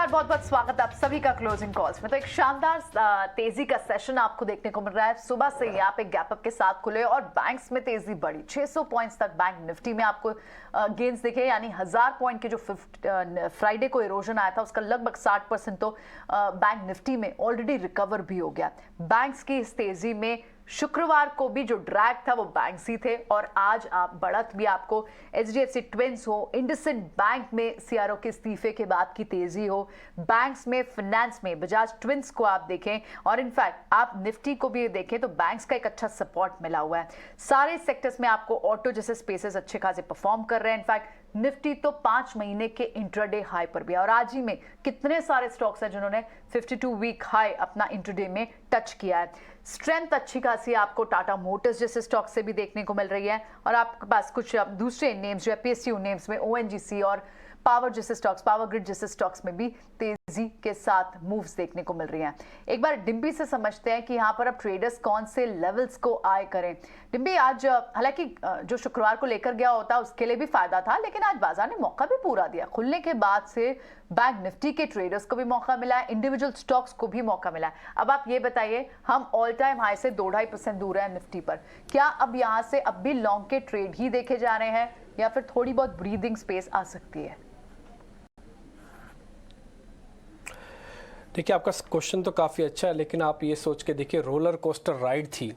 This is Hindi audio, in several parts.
बहुत बहुत स्वागत आप सभी का क्लोजिंग कॉल्स में। तो एक शानदार तेजी का सेशन आपको देखने को मिल रहा है। सुबह से ही आप एक गैप अप के साथ खुले और बैंक्स में तेजी बढ़ी। 600 पॉइंट्स तक बैंक निफ्टी में आपको गेन्स दिखे, यानी 1000 पॉइंट के जो फ्राइडे को इरोजन आया था उसका लगभग 60% तो बैंक निफ्टी में ऑलरेडी रिकवर भी हो गया। बैंक्स की इस तेजी में शुक्रवार को भी जो ड्रैग था वो बैंक्स ही थे और आज आप बढ़त भी आपको एचडीएफसी ट्विंस हो, इंडसइंड बैंक में सीआरओ के इस्तीफे के बाद की तेजी हो, बैंक्स में, फाइनेंस में बजाज ट्विंस को आप देखें और इनफैक्ट आप निफ्टी को भी देखें तो बैंक्स का एक अच्छा सपोर्ट मिला हुआ है। सारे सेक्टर्स में आपको ऑटो जैसे स्पेसेस अच्छे खासे परफॉर्म कर रहे हैं। इनफैक्ट निफ्टी तो 5 महीने के इंट्राडे हाई पर भी है और आज ही में कितने सारे स्टॉक्स हैं जिन्होंने 52 वीक हाई अपना इंट्राडे में टच किया है। स्ट्रेंथ अच्छी खासी आपको टाटा मोटर्स जैसे स्टॉक से भी देखने को मिल रही है और आपके पास कुछ दूसरे नेम्स जो है पीएसयू नेम्स में ओएनजीसी और पावर जैसे स्टॉक्स, पावर ग्रिड जैसे स्टॉक्स में भी तेजी के साथ मूव्स देखने को मिल रही हैं। एक बार डिम्पी से समझते हैं कि यहाँ पर अब ट्रेडर्स कौन से लेवल्स को आए करें। डिम्पी, आज हालांकि जो शुक्रवार को लेकर गया होता उसके लिए भी फायदा था, लेकिन आज बाजार ने मौका भी पूरा दिया। खुलने के बाद से बैंक निफ्टी के ट्रेडर्स को भी मौका मिला है, इंडिविजुअल स्टॉक्स को भी मौका मिला है। अब आप ये बताइए, हम ऑल टाइम हाई से 2-2.5% दूर है निफ्टी पर, क्या अब यहाँ से अब भी लॉन्ग के ट्रेड ही देखे जा रहे हैं या फिर थोड़ी बहुत ब्रीदिंग स्पेस आ सकती है? देखिए, आपका क्वेश्चन तो काफ़ी अच्छा है, लेकिन आप ये सोच के देखिए, रोलर कोस्टर राइड थी।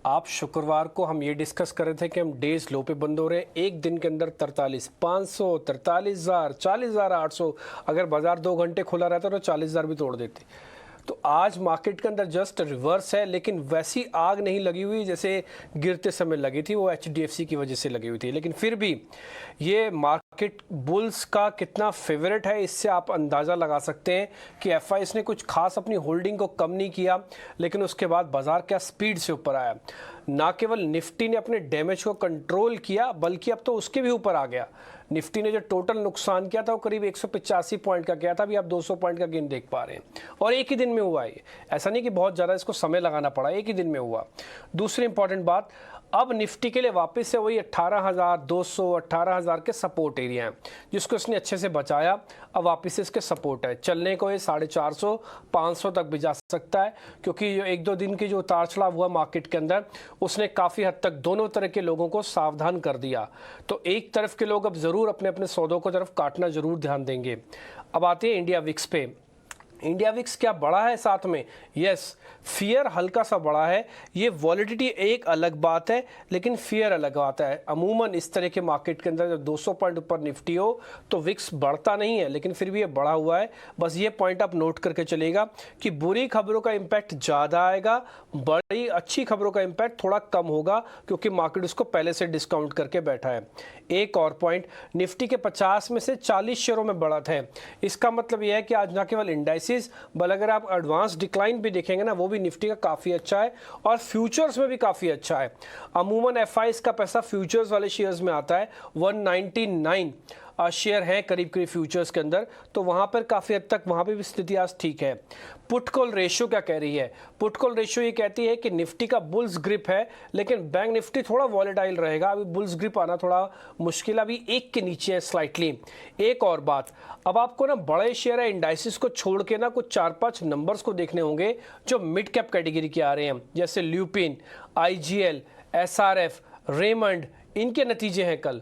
आप शुक्रवार को हम ये डिस्कस कर रहे थे कि हम डेज लो पे बंद हो रहे हैं, एक दिन के अंदर 43,500, 43,000, 40,800, अगर बाजार 2 घंटे खुला रहता तो 40,000 भी तोड़ देते। तो आज मार्केट के अंदर जस्ट रिवर्स है, लेकिन वैसी आग नहीं लगी हुई जैसे गिरते समय लगी थी, वो एचडीएफसी की वजह से लगी हुई थी। लेकिन फिर भी ये मार्केट बुल्स का कितना फेवरेट है, इससे आप अंदाज़ा लगा सकते हैं कि एफआईएस ने कुछ खास अपनी होल्डिंग को कम नहीं किया, लेकिन उसके बाद बाजार क्या स्पीड से ऊपर आया। ना केवल निफ्टी ने अपने डैमेज को कंट्रोल किया, बल्कि अब तो उसके भी ऊपर आ गया। निफ्टी ने जो टोटल नुकसान किया था वो करीब 185 पॉइंट का किया था, अभी आप 200 पॉइंट का गेन देख पा रहे हैं और एक ही दिन में हुआ है। ऐसा नहीं कि बहुत ज़्यादा इसको समय लगाना पड़ा, एक ही दिन में हुआ। दूसरी इंपॉर्टेंट बात, अब निफ्टी के लिए वापस से वही 18,200, 18,000 के सपोर्ट एरिया हैं, जिसको इसने अच्छे से बचाया। अब वापस से इसके सपोर्ट है, चलने को ये 450, 500 तक भी जा सकता है, क्योंकि जो 1-2 दिन की जो उतार चढ़ाव हुआ मार्केट के अंदर, उसने काफ़ी हद तक दोनों तरह के लोगों को सावधान कर दिया। तो एक तरफ के लोग अब ज़रूर अपने अपने सौदों को तरफ काटना ज़रूर ध्यान देंगे। अब आते हैं इंडिया विक्स पे। इंडिया विक्स क्या बड़ा है साथ में? यस, फियर हल्का सा बड़ा है। ये वॉलिडिटी एक अलग बात है, लेकिन फियर अलग बात है। अमूमन इस तरह के मार्केट के अंदर जब 200 पॉइंट ऊपर निफ्टी हो तो विक्स बढ़ता नहीं है, लेकिन फिर भी ये बढ़ा हुआ है। बस ये पॉइंट आप नोट करके चलेगा कि बुरी खबरों का इम्पैक्ट ज़्यादा आएगा, बड़ी अच्छी खबरों का इम्पैक्ट थोड़ा कम होगा, क्योंकि मार्केट उसको पहले से डिस्काउंट करके बैठा है। एक और पॉइंट, निफ्टी के 50 में से 40 शेयरों में बढ़त है। इसका मतलब यह है कि आज न केवल इंडाइसिस, बल अगर आप एडवांस डिक्लाइन भी देखेंगे ना, वो भी निफ्टी का काफ़ी अच्छा है और फ्यूचर्स में भी काफ़ी अच्छा है। अमूमन एफआईएस का पैसा फ्यूचर्स वाले शेयर्स में आता है। 199 शेयर हैं करीब करीब फ्यूचर्स के अंदर, तो वहाँ पर काफ़ी हद तक वहाँ पे भी स्थिति आज ठीक है। पुट कॉल रेशियो क्या कह रही है? पुट कॉल रेशियो ये कहती है कि निफ्टी का बुल्स ग्रिप है, लेकिन बैंक निफ्टी थोड़ा वॉलेटाइल रहेगा। अभी बुल्स ग्रिप आना थोड़ा मुश्किल, अभी 1 के नीचे है स्लाइटली। एक और बात, अब आपको ना बड़े शेयर है इंडाइसिस को छोड़ के ना कुछ 4-5 नंबर्स को देखने होंगे जो मिड कैप कैटेगरी के आ रहे हैं, जैसे ल्यूपिन, आईजीएल, एसआरएफ, रेमंड, इनके नतीजे हैं कल।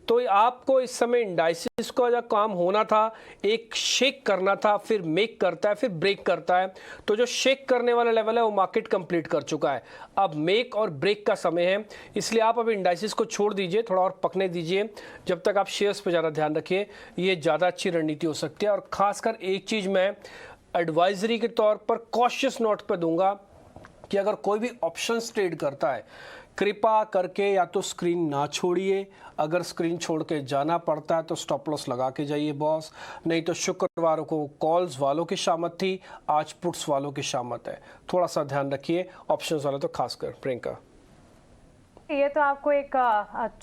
तो आपको इस समय इंडाइसिस का जो काम होना था, एक शेक करना था, फिर मेक करता है, फिर ब्रेक करता है। तो जो शेक करने वाला लेवल है वो मार्केट कंप्लीट कर चुका है, अब मेक और ब्रेक का समय है। इसलिए आप अब इंडाइसिस को छोड़ दीजिए, थोड़ा और पकने दीजिए, जब तक आप शेयर्स पे ज़्यादा ध्यान रखिए। ये ज़्यादा अच्छी रणनीति हो सकती है। और ख़ासकर एक चीज़ मैं एडवाइजरी के तौर पर कॉशियस नोट पर दूंगा कि अगर कोई भी ऑप्शंस ट्रेड करता है, कृपा करके या तो स्क्रीन ना छोड़िए, अगर स्क्रीन छोड़ के जाना पड़ता है तो स्टॉप लॉस लगा के जाइए बॉस। नहीं तो शुक्रवार को कॉल्स वालों की शामत थी, आज पुट्स वालों की शामत है। थोड़ा सा ध्यान रखिए, ऑप्शंस वाले तो खासकर। प्रियंका। ये तो आपको एक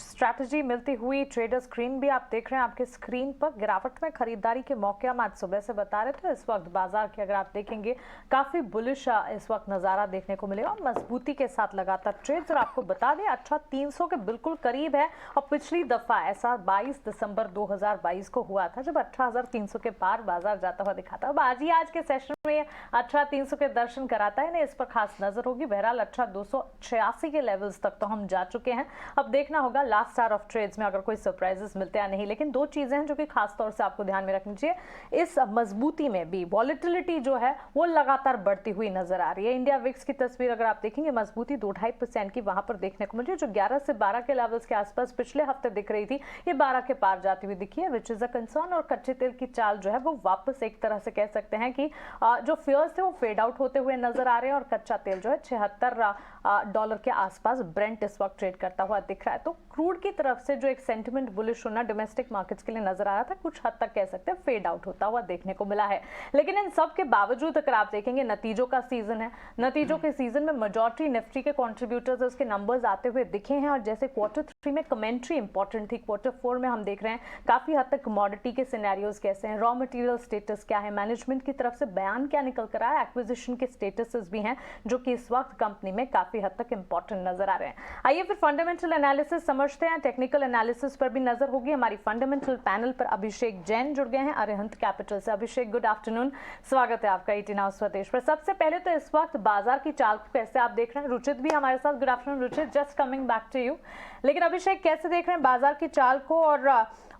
स्ट्रैटेजी मिलती हुई ट्रेडर स्क्रीन भी आप देख रहे हैं आपके स्क्रीन पर। गिरावट में खरीदारी के मौके हम आज सुबह से बता रहे थे। इस वक्त बाजार के अगर आप देखेंगे काफी बुलिश इस वक्त नजारा देखने को मिलेगा, मजबूती के साथ लगातार ट्रेड्स। और आपको बता दें 300 के बिल्कुल करीब है और पिछली दफा ऐसा 22 दिसंबर 2022 को हुआ था जब 18,300 के पार बाजार जाता हुआ दिखा था। अब आज के सेशन में 18,300 के दर्शन कराता है, इस पर खास नजर होगी। बहरहाल 18,286 के लेवल्स तक तो हम जा चुके हैं। अब देखना होगा लास्ट आवर ऑफ ट्रेड्स में अगर कोई सरप्राइजेस मिलते हैं या नहीं। लेकिन दो चीजें हैं जो कि खास तौर से आपको ध्यान में रखनी चाहिए। इस मजबूती में भी वॉलेटिलिटी जो है वो लगातार बढ़ती हुई नजर आ रही है। इंडिया विक्स की तस्वीर अगर आप देखेंगे, मजबूती 2-2.5% की वहां पर देखने को मिल रही है, जो 11 से 12 के लेवल्स के आसपास पिछले हफ्ते दिख रही थी, ये 12 के पार जाती हुई दिखी है, विच इज अ कंसर्न। और कच्चे तेल की चाल जो है वो वापस एक तरह से कह सकते हैं कि जो फियर्स थे वो फेड आउट होते हुए नजर आ रहे हैं। और कच्चा तेल जो है $76 के आसपास ब्रेंट इस वक्त ट्रेड करता हुआ दिख रहा है। तो क्रूड की तरफ से जो एक सेंटिमेंट बुलिश होना डोमेस्टिक मार्केट्स के लिए नजर आ रहा था, कुछ हद तक कह सकते हैं फेड आउट होता हुआ देखने को मिला है। लेकिन इन सब के बावजूद अगर आप देखेंगे, नतीजों का सीजन है, नतीजों के सीजन में मेजॉरिटी निफ्टी के कॉन्ट्रीब्यूटर्स उसके नंबर्स आते हुए दिखे हैं। और जैसे Q3 में कमेंट्री इंपॉर्टेंट थी, Q4 में हम देख रहे हैं काफी हद तक कमोडिटी के सिनेरियोज कैसे हैं, रॉ मटेरियल स्टेटस क्या है, मैनेजमेंट की तरफ से बयान क्या निकल कर आया, एक्विजिशन के स्टेटसेस भी हैं जो कि इस वक्त कंपनी में काफी हद तक इंपॉर्टेंट नजर आ रहे हैं। आइए फिर फंडामेंटल एनालिसिस समझते हैं। टेक्निकल एनालिसिस पर भी नजर होगी। हमारी फंडामेंटल पैनल पर अभिषेक जैन जुड़ गए हैं अरिहंत कैपिटल से। अभिषेक, गुड आफ्टरनून, स्वागत है आपका 18 हाउस स्वदेश पर। सबसे पहले तो इस वक्त बाजार की चाल को कैसे आप देख रहे हैं? रुचित भी हमारे साथ, good afternoon Ruchit, just coming back to you. लेकिन अभिषेक, कैसे देख रहे हैं बाजार की चाल को? और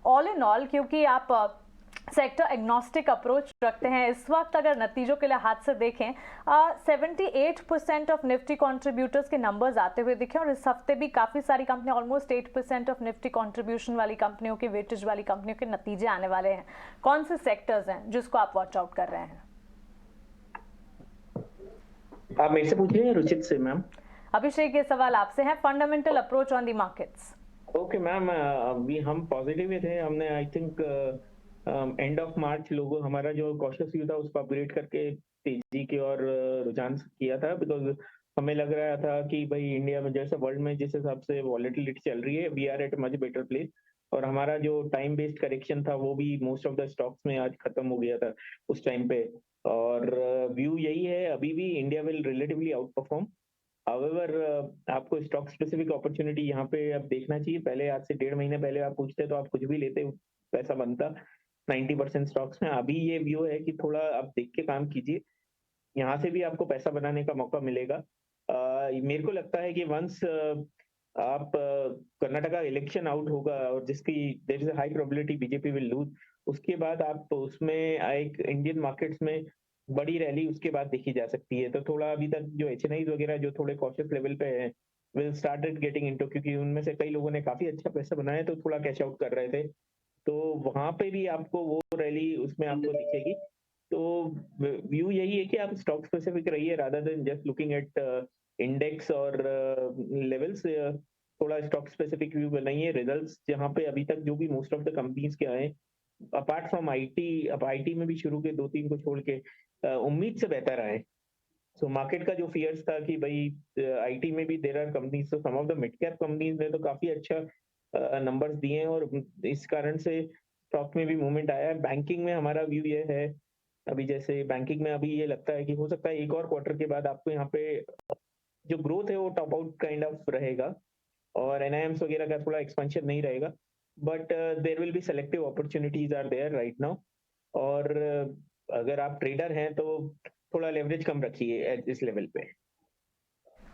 ऑल इन ऑल, क्योंकि आप सेक्टर एग्नोस्टिक अप्रोच रखते हैं, इस वक्त अगर नतीजों के लिहाज से देखें 78% ऑफ निफ्टी कंट्रीब्यूटर्स के नंबर्स आते हुए दिखे। और इस हफ्ते भी काफी सारी कंपनियां, ऑलमोस्ट 8% ऑफ निफ्टी कंट्रीब्यूशन वाली कंपनियों की, वेटेज वाली कंपनियों के नतीजे आने वाले हैं। कौन से सेक्टर्स हैं जिसको आप वॉच आउट कर रहे हैं? आप मेरे से पूछिए, रुचित से मैम। अभिषेक, ये सवाल आपसे है, fundamental approach on the markets. Okay ma'am, अभी हम पॉजिटिव ही थे। हमने I think end of March लोगों हमारा जो कॉशियस व्यू था उसको अपग्रेड करके तेजी की ओर रुझान किया था, बिकॉज हमें लग रहा था कि भाई इंडिया में जैसे वर्ल्ड में जिस हिसाब से वॉलेटिलिटी चल रही है, we are at much better place. और हमारा जो टाइम बेस्ड करेक्शन था वो भी मोस्ट ऑफ द स्टॉक्स में आज खत्म हो गया था उस टाइम पे। और व्यू यही है, अभी भी India will relatively out perform. However आपको स्टॉक स्पेसिफिक अपॉर्चुनिटी यहाँ पे अब देखना चाहिए। पहले आज से 1.5 महीने पहले आप पूछते तो आप कुछ भी लेते, पैसा बनता 90% स्टॉक्स में। अभी ये व्यू है कि थोड़ा आप देख के काम कीजिए, यहाँ से भी आपको पैसा बनाने का मौका मिलेगा। मेरे को लगता है कि वंस आप कर्नाटका इलेक्शन आउट होगा और जिसकी there is a high probability BJP will lose, उसके बाद आप उसमें एक इंडियन मार्केट्स में बड़ी रैली उसके बाद देखी जा सकती है। तो थोड़ा अभी तक जो एचएनआईज वगैरह जो थोड़े कॉशियस लेवल पे हैं विल स्टार्टेड गेटिंग इनटू, क्योंकि उनमें से कई लोगों ने काफी अच्छा पैसा बनाया तो थोड़ा कैश आउट कर रहे थे, तो वहां पे भी आपको वो रैली उसमें आपको दिखेगी। तो व्यू यही है कि आप स्टॉक स्पेसिफिक रहिए rather than just looking at index और लेवल्स। थोड़ा स्टॉक स्पेसिफिक व्यू बनाइए। रिजल्ट्स जहाँ पे अभी तक जो भी मोस्ट ऑफ द कंपनीज के आए, अपार्ट फ्रॉम आईटी, अब आईटी में भी शुरू के 2-3 को छोड़ के उम्मीद से बेहतर आए। सो मार्केट का जो फियर्स था कि भाई आईटी में भी देयर आर कंपनीज, तो some of the mid cap companies ने तो काफी अच्छा नंबर्स दिए हैं और इस कारण से स्टॉक में भी मूवमेंट आया है। बैंकिंग में हमारा व्यू ये है, अभी जैसे बैंकिंग में अभी ये लगता है कि हो सकता है एक और क्वार्टर के बाद आपको यहाँ पे जो ग्रोथ है वो टॉप आउट काइंड ऑफ रहेगा और एनआईएम्स वगैरह का थोड़ा एक्सपेंशन नहीं रहेगा, but there will be selective opportunities are there right now. और अगर आप ट्रेडर हैं तो थोड़ा लेवरेज कम रखिए एट दिस लेवल पे।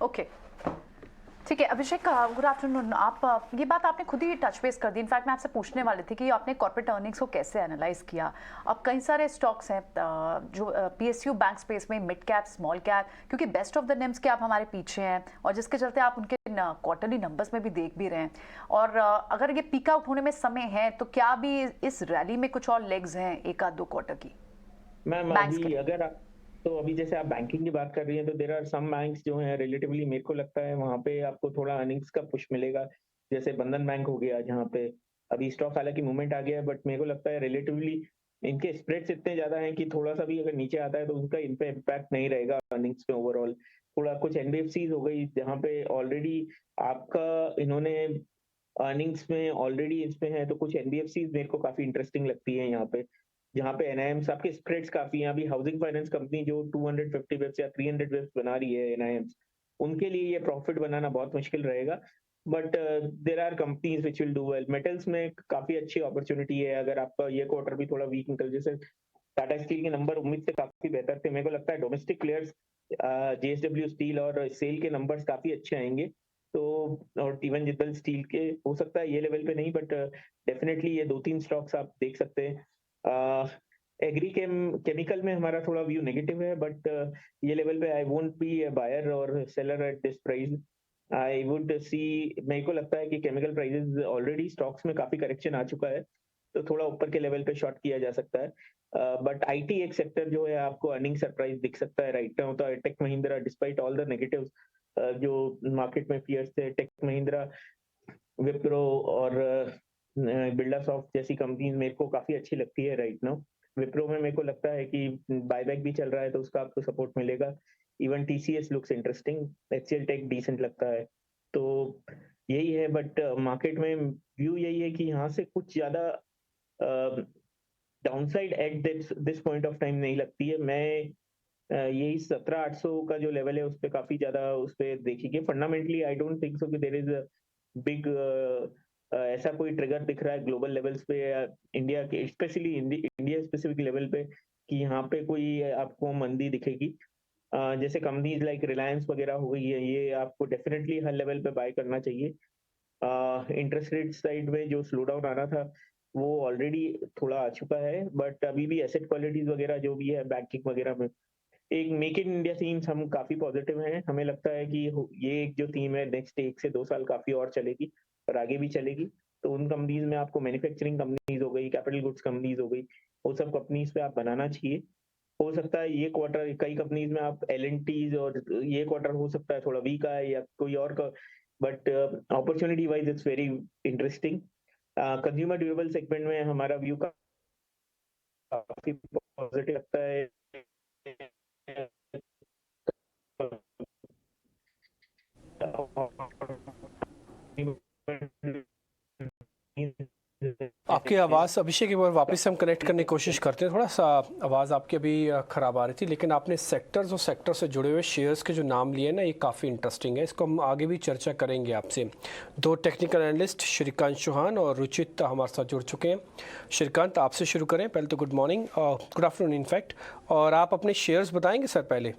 ओके, ठीक है अभिषेक, गुड आफ्टरनून। आप ये बात आपने खुद ही टच बेस कर दी। इनफैक्ट मैं आपसे पूछने वाली थी कि आपने कॉर्पोरेट अर्निंग्स को कैसे एनालाइज किया। अब कई सारे स्टॉक्स हैं जो पीएसयू बैंक स्पेस में, मिड कैप, स्मॉल कैप, क्योंकि बेस्ट ऑफ द नेम्स के आप हमारे पीछे हैं और जिसके चलते आप उनके क्वार्टरली नंबर्स में भी देख भी रहे हैं। और अगर ये पीक आउट होने में समय है तो क्या अभी इस रैली में कुछ और लेग्स हैं 1-2 क्वार्टर की? मैम अभी अगर आप, तो अभी जैसे आप बैंकिंग की बात कर रही हैं तो देयर आर सम बैंक्स जो हैं रिलेटिवली मेरे को लगता है वहां पे आपको थोड़ा अर्निंग्स का पुश मिलेगा। जैसे बंधन बैंक हो गया जहाँ पे अभी स्टॉक हालांकि मूवमेंट आ गया है, बट मेरे को लगता है रिलेटिवली इनके स्प्रेड्स इतने ज्यादा हैं कि थोड़ा सा भी अगर नीचे आता है तो उनका इन पे इम्पैक्ट नहीं रहेगा अर्निंग्स पे ओवरऑल। थोड़ा कुछ एनबीएफसीज हो गई जहाँ पे ऑलरेडी आपका इन्होंने अर्निंग्स में ऑलरेडी इसमें है, तो कुछ एनबीएफसीज मेरे को काफी इंटरेस्टिंग लगती है यहाँ पे, जहाँ पे एनआईएम्स आपके स्प्रेड्स काफी हैं। अभी हाउसिंग फाइनेंस कंपनी जो 250 बिप्स या 300 बिप्स बना रही है एनआईएम्स, उनके लिए ये प्रॉफिट बनाना बहुत मुश्किल रहेगा, but there are companies which will do well. Metals में काफी अच्छी अपॉर्चुनिटी है, अगर आपका ये क्वार्टर भी थोड़ा वीक निकल, जैसे टाटा स्टील के नंबर उम्मीद से काफी बेहतर थे, मेरे को लगता है डोमेस्टिक प्लेयर्स जेएसडब्ल्यू स्टील और सेल के नंबर्स काफी अच्छे आएंगे, तो और इवन जिंदल स्टील के हो सकता है ये लेवल पे नहीं, बट डेफिनेटली ये 2-3 स्टॉक्स आप देख सकते हैं। एग्री केमिकल में हमारा थोड़ा व्यू नेगेटिव है, बट ये लेवल पे I won't be a buyer और seller at this price. I would see, मेरे को लगता है कि केमिकल प्राइसेस ऑलरेडी स्टॉक्स में काफी करेक्शन आ चुका है, तो थोड़ा ऊपर के लेवल पे शॉर्ट किया जा सकता है। बट आईटी एक सेक्टर जो है आपको अर्निंग सरप्राइज दिख सकता है राइट नाउ, तो tech Mahindra despite all the negatives जो मार्केट में फियर्स थे, टेक महिंद्रा, विप्रो और बिरला सॉफ्ट जैसी कंपनीज मेरे को काफी अच्छी लगती है राइट नाउ। विप्रो में मेरे को लगता है कि बायबैक भी चल रहा है तो उसका आपको सपोर्ट मिलेगा। Even TCS looks interesting, HCL tech decent लगता है, तो यही है। बट मार्केट में व्यू यही है कि यहाँ से कुछ ज्यादा downside at this point of time नहीं लगती है। मैं यही 17,800 का जो लेवल है उस पर काफी ज्यादा उस पर देखिए। Fundamentally I don't think so कि देयर इज अ बिग ऐसा कोई ट्रिगर दिख रहा है ग्लोबल लेवल्स पे या इंडिया के स्पेशली इंडिया स्पेसिफिक लेवल पे कि यहाँ पे कोई आपको मंदी दिखेगी। जैसे कंपनीज लाइक रिलायंस वगैरह हो गई है, ये आपको डेफिनेटली हर लेवल पे बाय करना चाहिए। इंटरेस्ट रेट साइड में जो स्लो डाउन आ रहा था वो ऑलरेडी थोड़ा आ चुका है, बट अभी भी एसेट क्वालिटीज वगैरह जो भी है बैंकिंग वगैरह में एक मेक इन इंडिया थीम्स हम काफी पॉजिटिव हैं। हमें लगता है कि ये एक जो थीम है नेक्स्ट 1 से 2 साल काफी और चलेगी और आगे भी चलेगी। तो उन कंपनीज में आपको मैन्युफैक्चरिंग कंपनीज हो गई, कैपिटल गुड्स कंपनीज हो गई, वो सब कंपनीज पे आप बनाना चाहिए। हो सकता है ये क्वार्टर कई कंपनीज में आप एल और ये क्वार्टर हो सकता है थोड़ा वीक आए या कोई और का, but opportunity wise it's very interesting. Consumer durable segment में हमारा व्यू काफी पॉजिटिव लगता है। आपकी आवाज़ अभिषेक एक बार वापस हम कनेक्ट करने की कोशिश करते हैं। थोड़ा सा आवाज़ आपकी अभी ख़राब आ रही थी, लेकिन आपने सेक्टर्स और सेक्टर से जुड़े हुए शेयर्स के जो नाम लिए ना, ये काफ़ी इंटरेस्टिंग है। इसको हम आगे भी चर्चा करेंगे आपसे। 2 टेक्निकल एनालिस्ट श्रीकांत चौहान और रुचित हमारे साथ जुड़ चुके हैं। श्रीकांत, आपसे शुरू करें। पहले तो good morning, good afternoon in fact, और आप अपने शेयर्स बताएंगे सर? पहले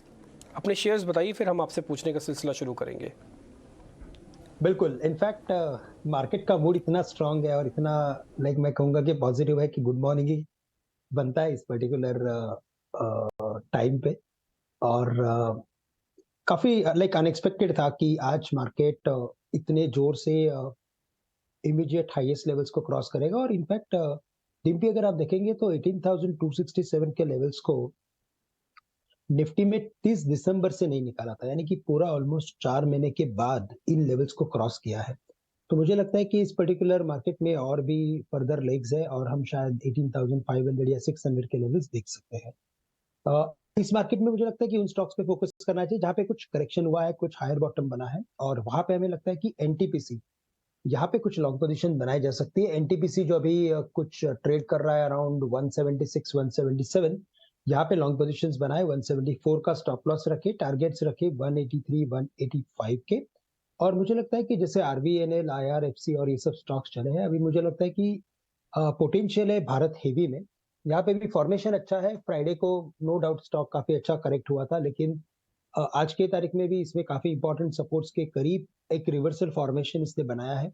अपने शेयर्स बताइए, फिर हम आपसे पूछने का सिलसिला शुरू करेंगे। बिल्कुल, इनफैक्ट मार्केट का मूड इतना स्ट्रांग है और इतना मैं कहूँगा कि पॉजिटिव है कि गुड मॉर्निंग ही बनता है इस पर्टिकुलर टाइम पे। और काफी अनएक्सपेक्टेड था कि आज मार्केट इतने जोर से इमीडिएट हाईएस्ट लेवल्स को क्रॉस करेगा। और इनफैक्ट निफ्टी अगर आप देखेंगे तो 18,267 के लेवल्स को निफ्टी में 30 दिसंबर से नहीं निकाला था, यानी कि पूरा ऑलमोस्ट 4 महीने के बाद इन लेवल्स को क्रॉस किया है। तो मुझे लगता है कि इस पर्टिकुलर मार्केट में और भी फर्दर लेग्स है और हम शायद 18,500 या 600 के लेवल्स देख सकते हैं। इस मार्केट में मुझे लगता है कि उन स्टॉक्स पे फोकस करना चाहिए जहां पे कुछ करेक्शन हुआ है, कुछ हायर बॉटम बना है, और वहां पे हमें लगता है कि एनटीपीसी, यहाँ पे कुछ लॉन्ग पोजीशन बनाई जा सकती है। एनटीपीसी जो अभी कुछ ट्रेड कर रहा है अराउंड 176 177, यहाँ पे लॉन्ग पोजीशंस बनाए। 174 का स्टॉप लॉस रखे, टारगेट्स रखे 183 185 के। और मुझे लगता है कि जैसे आरबीएनएल, आईआरएफसी और ये सब स्टॉक्स चले हैं, अभी मुझे लगता है कि पोटेंशियल है भारत हेवी में। यहाँ पे भी फॉर्मेशन अच्छा है। फ्राइडे को नो डाउट स्टॉक काफी अच्छा करेक्ट हुआ था, लेकिन आज के तारीख में भी इसमें काफी इंपॉर्टेंट सपोर्ट्स के करीब एक रिवर्सल फॉर्मेशन इसने बनाया है।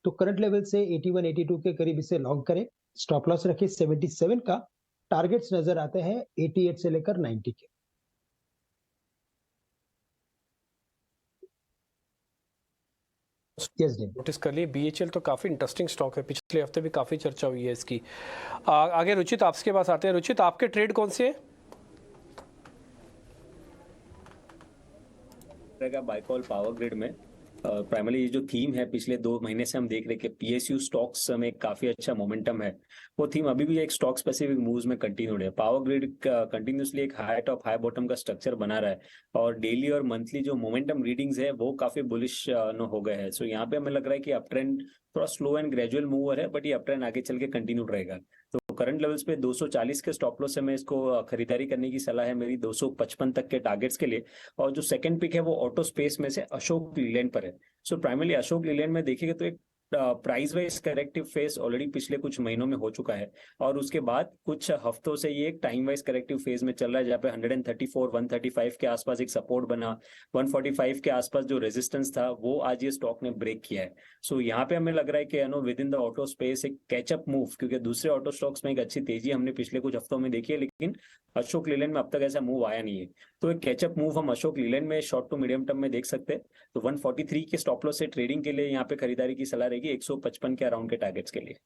तो करंट लेवल से 81 82 के करीब इसे लॉन्ग करें, स्टॉप लॉस रखे 77 का, टारगेट्स नजर आते हैं 88 से लेकर 90 के। नोटिस कर लिए। बीएचएल तो काफ़ी इंटरेस्टिंग स्टॉक है, पिछले हफ्ते भी काफ़ी चर्चा हुई है इसकी। आगे रुचित आपके पास आते हैं। रुचित, आपके ट्रेड कौन से हैं? बाइकॉल पावर ग्रिड में प्राइमरी ये जो थीम है पिछले 2 महीने से हम देख रहे हैं कि पीएसयू स्टॉक्स में काफी अच्छा मोमेंटम है। वो थीम अभी भी एक स्टॉक स्पेसिफिक मूव्स में कंटिन्यू है। पावर ग्रिड कंटिन्यूसली एक हाई टॉप हाई बॉटम का स्ट्रक्चर बना रहा है और डेली और मंथली जो मोमेंटम रीडिंग्स है वो काफी बुलिश हो गए हैं। सो यहाँ पे हमें लग रहा है कि अप ट्रेंड थोड़ा स्लो एंड ग्रेजुअल मूवर है, बट ये अप ट्रेंड आगे चल के कंटिन्यू रहेगा। तो करंट लेवल्स पे 240 के स्टॉप लॉस से मैं इसको खरीदारी करने की सलाह है मेरी 255 तक के टारगेट्स के लिए। और जो सेकंड पिक है वो ऑटो स्पेस में से अशोक लीलैंड पर है। सो प्राइमरली अशोक लीलैंड में देखेंगे तो एक price wise corrective phase already पिछले कुछ महीनों में हो चुका है और उसके बाद कुछ हफ्तों से ये एक टाइम वाइज करेक्टिव फेज में चल रहा है, जहाँ पे 134 135 के आसपास एक सपोर्ट बना, 145 के आसपास जो रेजिस्टेंस था वो आज ये स्टॉक ने ब्रेक किया है। सो यहाँ पे हमें लग रहा है कि with in the auto space एक कैचअप मूव, क्योंकि दूसरे ऑटो स्टॉक्स में एक अच्छी तेजी हमने पिछले कुछ हफ्तों में देखी है, लेकिन अशोक लीलैंड में अब तक ऐसा मूव आया नहीं है। तो एक कैचअप मूव हम अशोक लीलैंड में शॉर्ट टू मीडियम टर्म में देख सकते हैं। तो 143 के स्टॉप लॉस से ट्रेडिंग के लिए यहाँ पे खरीदारी की सलाह रहेगी 155 के अराउंड के टारगेट्स के लिए।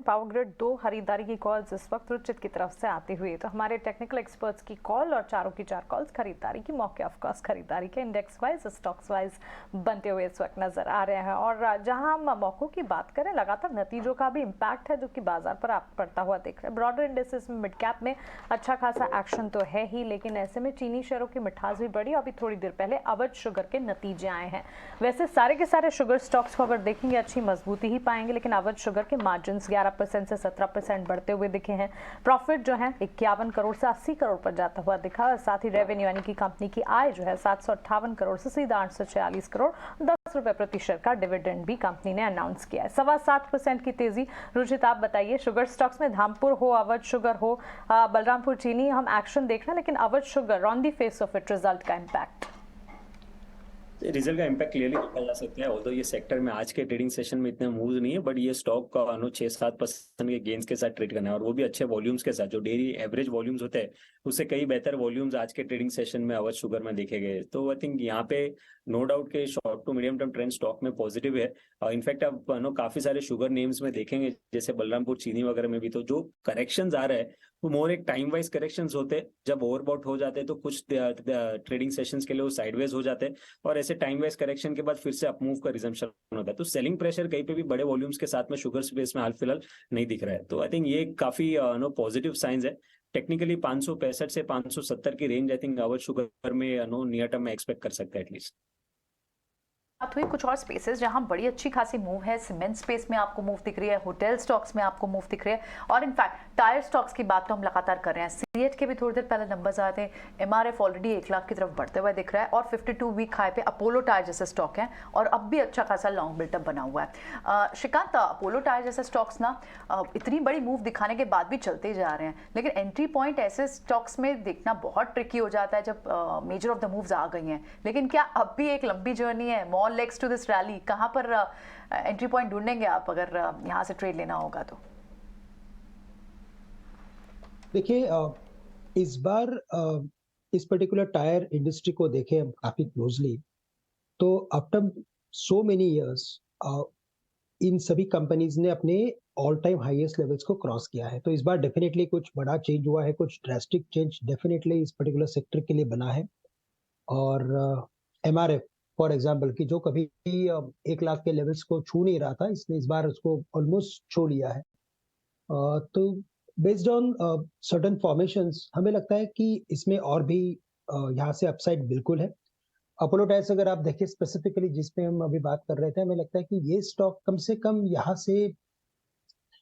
पावर ग्रिड 2 खरीदारी की कॉल्स इस वक्त रुचित की तरफ से आती हुई, तो हमारे टेक्निकल एक्सपर्ट्स की कॉल और चारों की 4 कॉल्स खरीदारी की मौके ऑफ कोर्स खरीदारी के इंडेक्स वाइज स्टॉक्स वाइज बनते हुए इस वक्त नजर आ रहे हैं। और जहां हम मौकों की बात करें, लगातार नतीजों का भी इम्पैक्ट है जो कि बाजार पर आप पड़ता हुआ दिख रहा है। ब्रॉडर इंडेक्सेस में मिड कैप में अच्छा खासा एक्शन तो है ही, लेकिन ऐसे में चीनी शेयरों की मिठास भी बढ़ी। अभी थोड़ी देर पहले अवध शुगर के नतीजे आए हैं। वैसे सारे के सारे शुगर स्टॉक्स को अगर देखेंगे अच्छी मजबूती ही पाएंगे, लेकिन अवध शुगर के मार्जिन 11% से 17% बढ़ते हुए दिखे हैं। प्रॉफिट जो है 51 करोड़ से 80 करोड़ पर जाता हुआ दिखा और साथ ही रेवेन्यू यानी कि कंपनी की आय जो है 758 करोड़ से सीधा 846 करोड़, 10 रुपए प्रति शेयर का डिविडेंड भी कंपनी ने अनाउंस किया है। 7.25% की तेजी। रुचित आप बताइए, शुगर स्टॉक्स में धामपुर हो, अवध शुगर हो, बलरामपुर चीनी, हम एक्शन देख रहे हैं, लेकिन Awadh sugar on the face of it result का इम्पैक्ट रिजल्ट का इम्पैक्ट क्लियरली देखा जा सकता है। ऑल्दो ये सेक्टर में आज के ट्रेडिंग सेशन में इतने मूव नहीं है, बट ये स्टॉक का 6-7% के गेन्स के साथ ट्रेड करना है और वो भी अच्छे वॉल्यूम्स के साथ। जो डेली एवरेज वॉल्यूम्स होते हैं उससे कई बेहतर वॉल्यूम्स आज के ट्रेडिंग सेशन में अवध शुगर में देखे गए। तो आई थिंक यहाँ पे नो डाउट के short to medium term trend stock में पॉजिटिव है। इनफैक्ट आप काफी सारे शुगर नेम्स में देखेंगे, जैसे बलरामपुर चीनी वगैरह में भी तो जो करेक्शंस आ रहे हैं वो मोर एक टाइम वाइज करेक्शंस होते हैं। जब ओवरबॉट हो जाते हैं तो कुछ ट्रेडिंग सेशंस के लिए वो साइडवेज हो जाते हैं और ऐसे टाइम वाइज करेक्शन के बाद फिर से अपमूव का रिजम्पशन होता है। तो सेलिंग प्रेशर कहीं पे भी बड़े वॉल्यूम्स के साथ में शुगर स्पेस में हाल फिलहाल नहीं दिख रहा है। तो आई थिंक ये काफी पॉजिटिव साइंस है। टेक्निकली 565 से 570 की range I think Awadh sugar में नियर टर्म में एक्सपेक्ट कर सकते हैं एटलीस्ट। बात हुई कुछ और स्पेसेस जहां बड़ी अच्छी खासी मूव है। सीमेंट स्पेस में आपको मूव दिख रही है, होटल स्टॉक्स में आपको मूव दिख रही है और इनफैक्ट टायर स्टॉक्स की बात तो हम लगातार कर रहे हैं। सीएट के भी थोड़ी देर पहले नंबर्स आए थे। एमआरएफ ऑलरेडी 1 लाख की तरफ बढ़ते हुए दिख रहा है और 52 वीक हाई पे अपोलो टायर जैसे स्टॉक हैं और अब भी अच्छा खासा लॉन्ग बिल्टअप बना हुआ है। श्रीकांत, अपोलो टायर जैसे स्टॉक्स ना इतनी बड़ी मूव दिखाने के बाद भी चलते जा रहे हैं, लेकिन एंट्री पॉइंट ऐसे स्टॉक्स में देखना बहुत ट्रिकी हो जाता है जब मेजर ऑफ द मूव्स आ गई हैं। लेकिन क्या अब भी एक लंबी जर्नी है, मोर लेग्स टू दिस रैली? कहां पर एंट्री पॉइंट ढूंढेंगे आप अगर यहां से ट्रेड लेना होगा तो? देखिए, इस बार इस पर्टिकुलर टायर इंडस्ट्री को देखें हम काफी क्लोजली, तो after so many years in सभी कंपनीज ने अपने ऑल टाइम हाईएस्ट लेवल्स को क्रॉस किया है। तो इस बार डेफिनेटली कुछ बड़ा चेंज हुआ है, कुछ ड्रास्टिक चेंज डेफिनेटली इस पर्टिकुलर सेक्टर के लिए बना है। और एमआरएफ फॉर एग्जांपल की जो कभी 1 लाख के लेवल्स को छू नहीं रहा था, इसने इस बार उसको ऑलमोस्ट छू लिया है। तो बेस्ड ऑन सर्टेन फॉर्मेशंस हमें लगता है कि इसमें और भी यहाँ से अपसाइड बिल्कुल है। अपोलो टायर्स अगर आप देखिए स्पेसिफिकली जिस पे हम अभी बात कर रहे थे, हमें लगता है कि ये स्टॉक कम से कम यहाँ से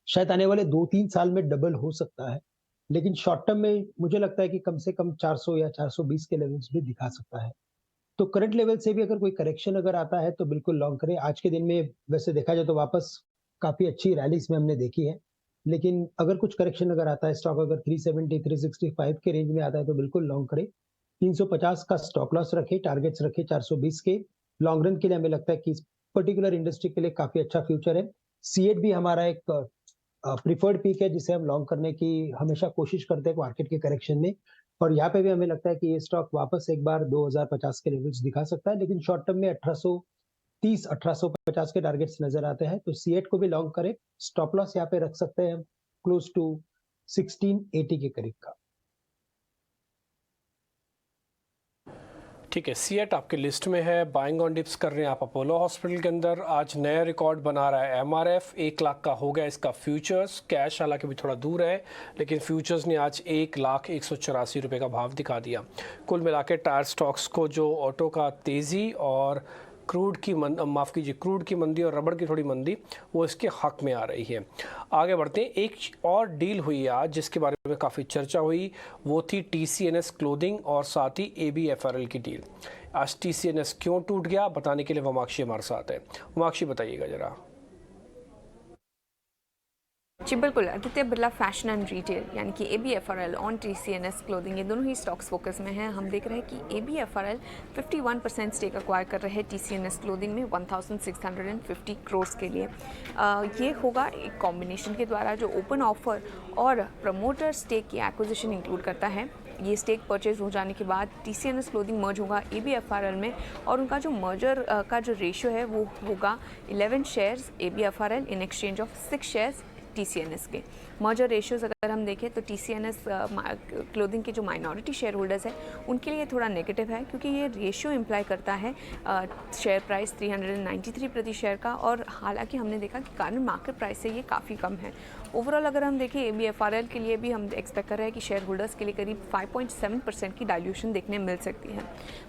शायद आने वाले 2-3 साल में डबल हो सकता है, लेकिन शॉर्ट टर्म में मुझे लगता है कि कम से कम 400 या 420 के लेवल्स भी दिखा सकता है। तो करंट लेवल से भी अगर कोई करेक्शन अगर आता है तो बिल्कुल लॉन्ग करें। आज के दिन में वैसे देखा जाए तो वापस काफी अच्छी रैली इसमें हमने देखी है, लेकिन अगर कुछ करेक्शन अगर आता है, स्टॉक अगर 370 365 के रेंज में आता है तो बिल्कुल लॉन्ग करें। 350 का स्टॉप लॉस रखे, टारगेट्स रखे 420 के। लॉन्ग रन के लिए हमें लगता है कि इस पर्टिकुलर इंडस्ट्री के लिए काफी अच्छा फ्यूचर है। सीएट भी हमारा एक प्रिफर्ड पिक है जिसे हम लॉन्ग करने की हमेशा कोशिश करते हैं मार्केट के करेक्शन में, और यहाँ पे भी हमें लगता है कि ये स्टॉक वापस एक बार 2050 के लेवल्स दिखा सकता है, लेकिन शॉर्ट टर्म में 1830 1850 के टारगेट्स नजर आते हैं। तो सीएट को भी लॉन्ग करें, स्टॉप लॉस यहाँ पे रख सकते हैं हम क्लोज टू 1680 के करीब का। ठीक है, सीएट आपके लिस्ट में है, बाइंग ऑन डिप्स कर रहे हैं आप अपोलो हॉस्पिटल के अंदर। आज नया रिकॉर्ड बना रहा है एमआरएफ, 1 लाख का हो गया इसका फ्यूचर्स। कैश हालांकि भी थोड़ा दूर है, लेकिन फ्यूचर्स ने आज 1,184 रुपये का भाव दिखा दिया। कुल मिला के टायर स्टॉक्स को जो ऑटो का तेज़ी और क्रूड की मंदी और रबड़ की थोड़ी मंदी वो इसके हक में आ रही है। आगे बढ़ते हैं, एक और डील हुई आज जिसके बारे में काफ़ी चर्चा हुई, वो थी TCNS क्लोथिंग और साथ ही ABFRL की डील। आज TCNS क्यों टूट गया बताने के लिए वमाक्षी हमारे साथ है। वमाक्षी बताइएगा जरा। जी बिल्कुल, Aditya Birla fashion and retail यानी कि ABFRL ऑन TCNS क्लोथिंग, ये दोनों ही स्टॉक्स फोकस में हैं। हम देख रहे हैं कि ABFRL 51% स्टेक अक्वायर कर रहे हैं TCNS क्लोथिंग में 1650 करोड़ के लिए। ये होगा एक कॉम्बिनेशन के द्वारा जो ओपन ऑफर और प्रमोटर स्टेक की एक्विजिशन इंक्लूड करता है। ये स्टेक परचेज हो जाने के बाद TCNS क्लोथिंग मर्ज होगा ABFRL में, और उनका जो मर्जर का जो रेशियो है वो होगा 11 shares ABFRL in exchange of 6 shares TCNS के। मर्जर रेशियोज अगर हम देखें तो TCNS क्लोथिंग के जो माइनॉरिटी शेयर होल्डर्स हैं उनके लिए थोड़ा नेगेटिव है, क्योंकि ये रेशियो इम्प्लाई करता है शेयर प्राइस 393 प्रति शेयर का, और हालांकि हमने देखा कि करंट मार्केट प्राइस से ये काफ़ी कम है। ओवरऑल अगर हम देखें ABFRL के लिए भी हम एक्सपेक्ट कर रहे हैं कि शेयर होल्डर्स के लिए करीब 5.7% की डाइल्यूशन देखने मिल सकती है।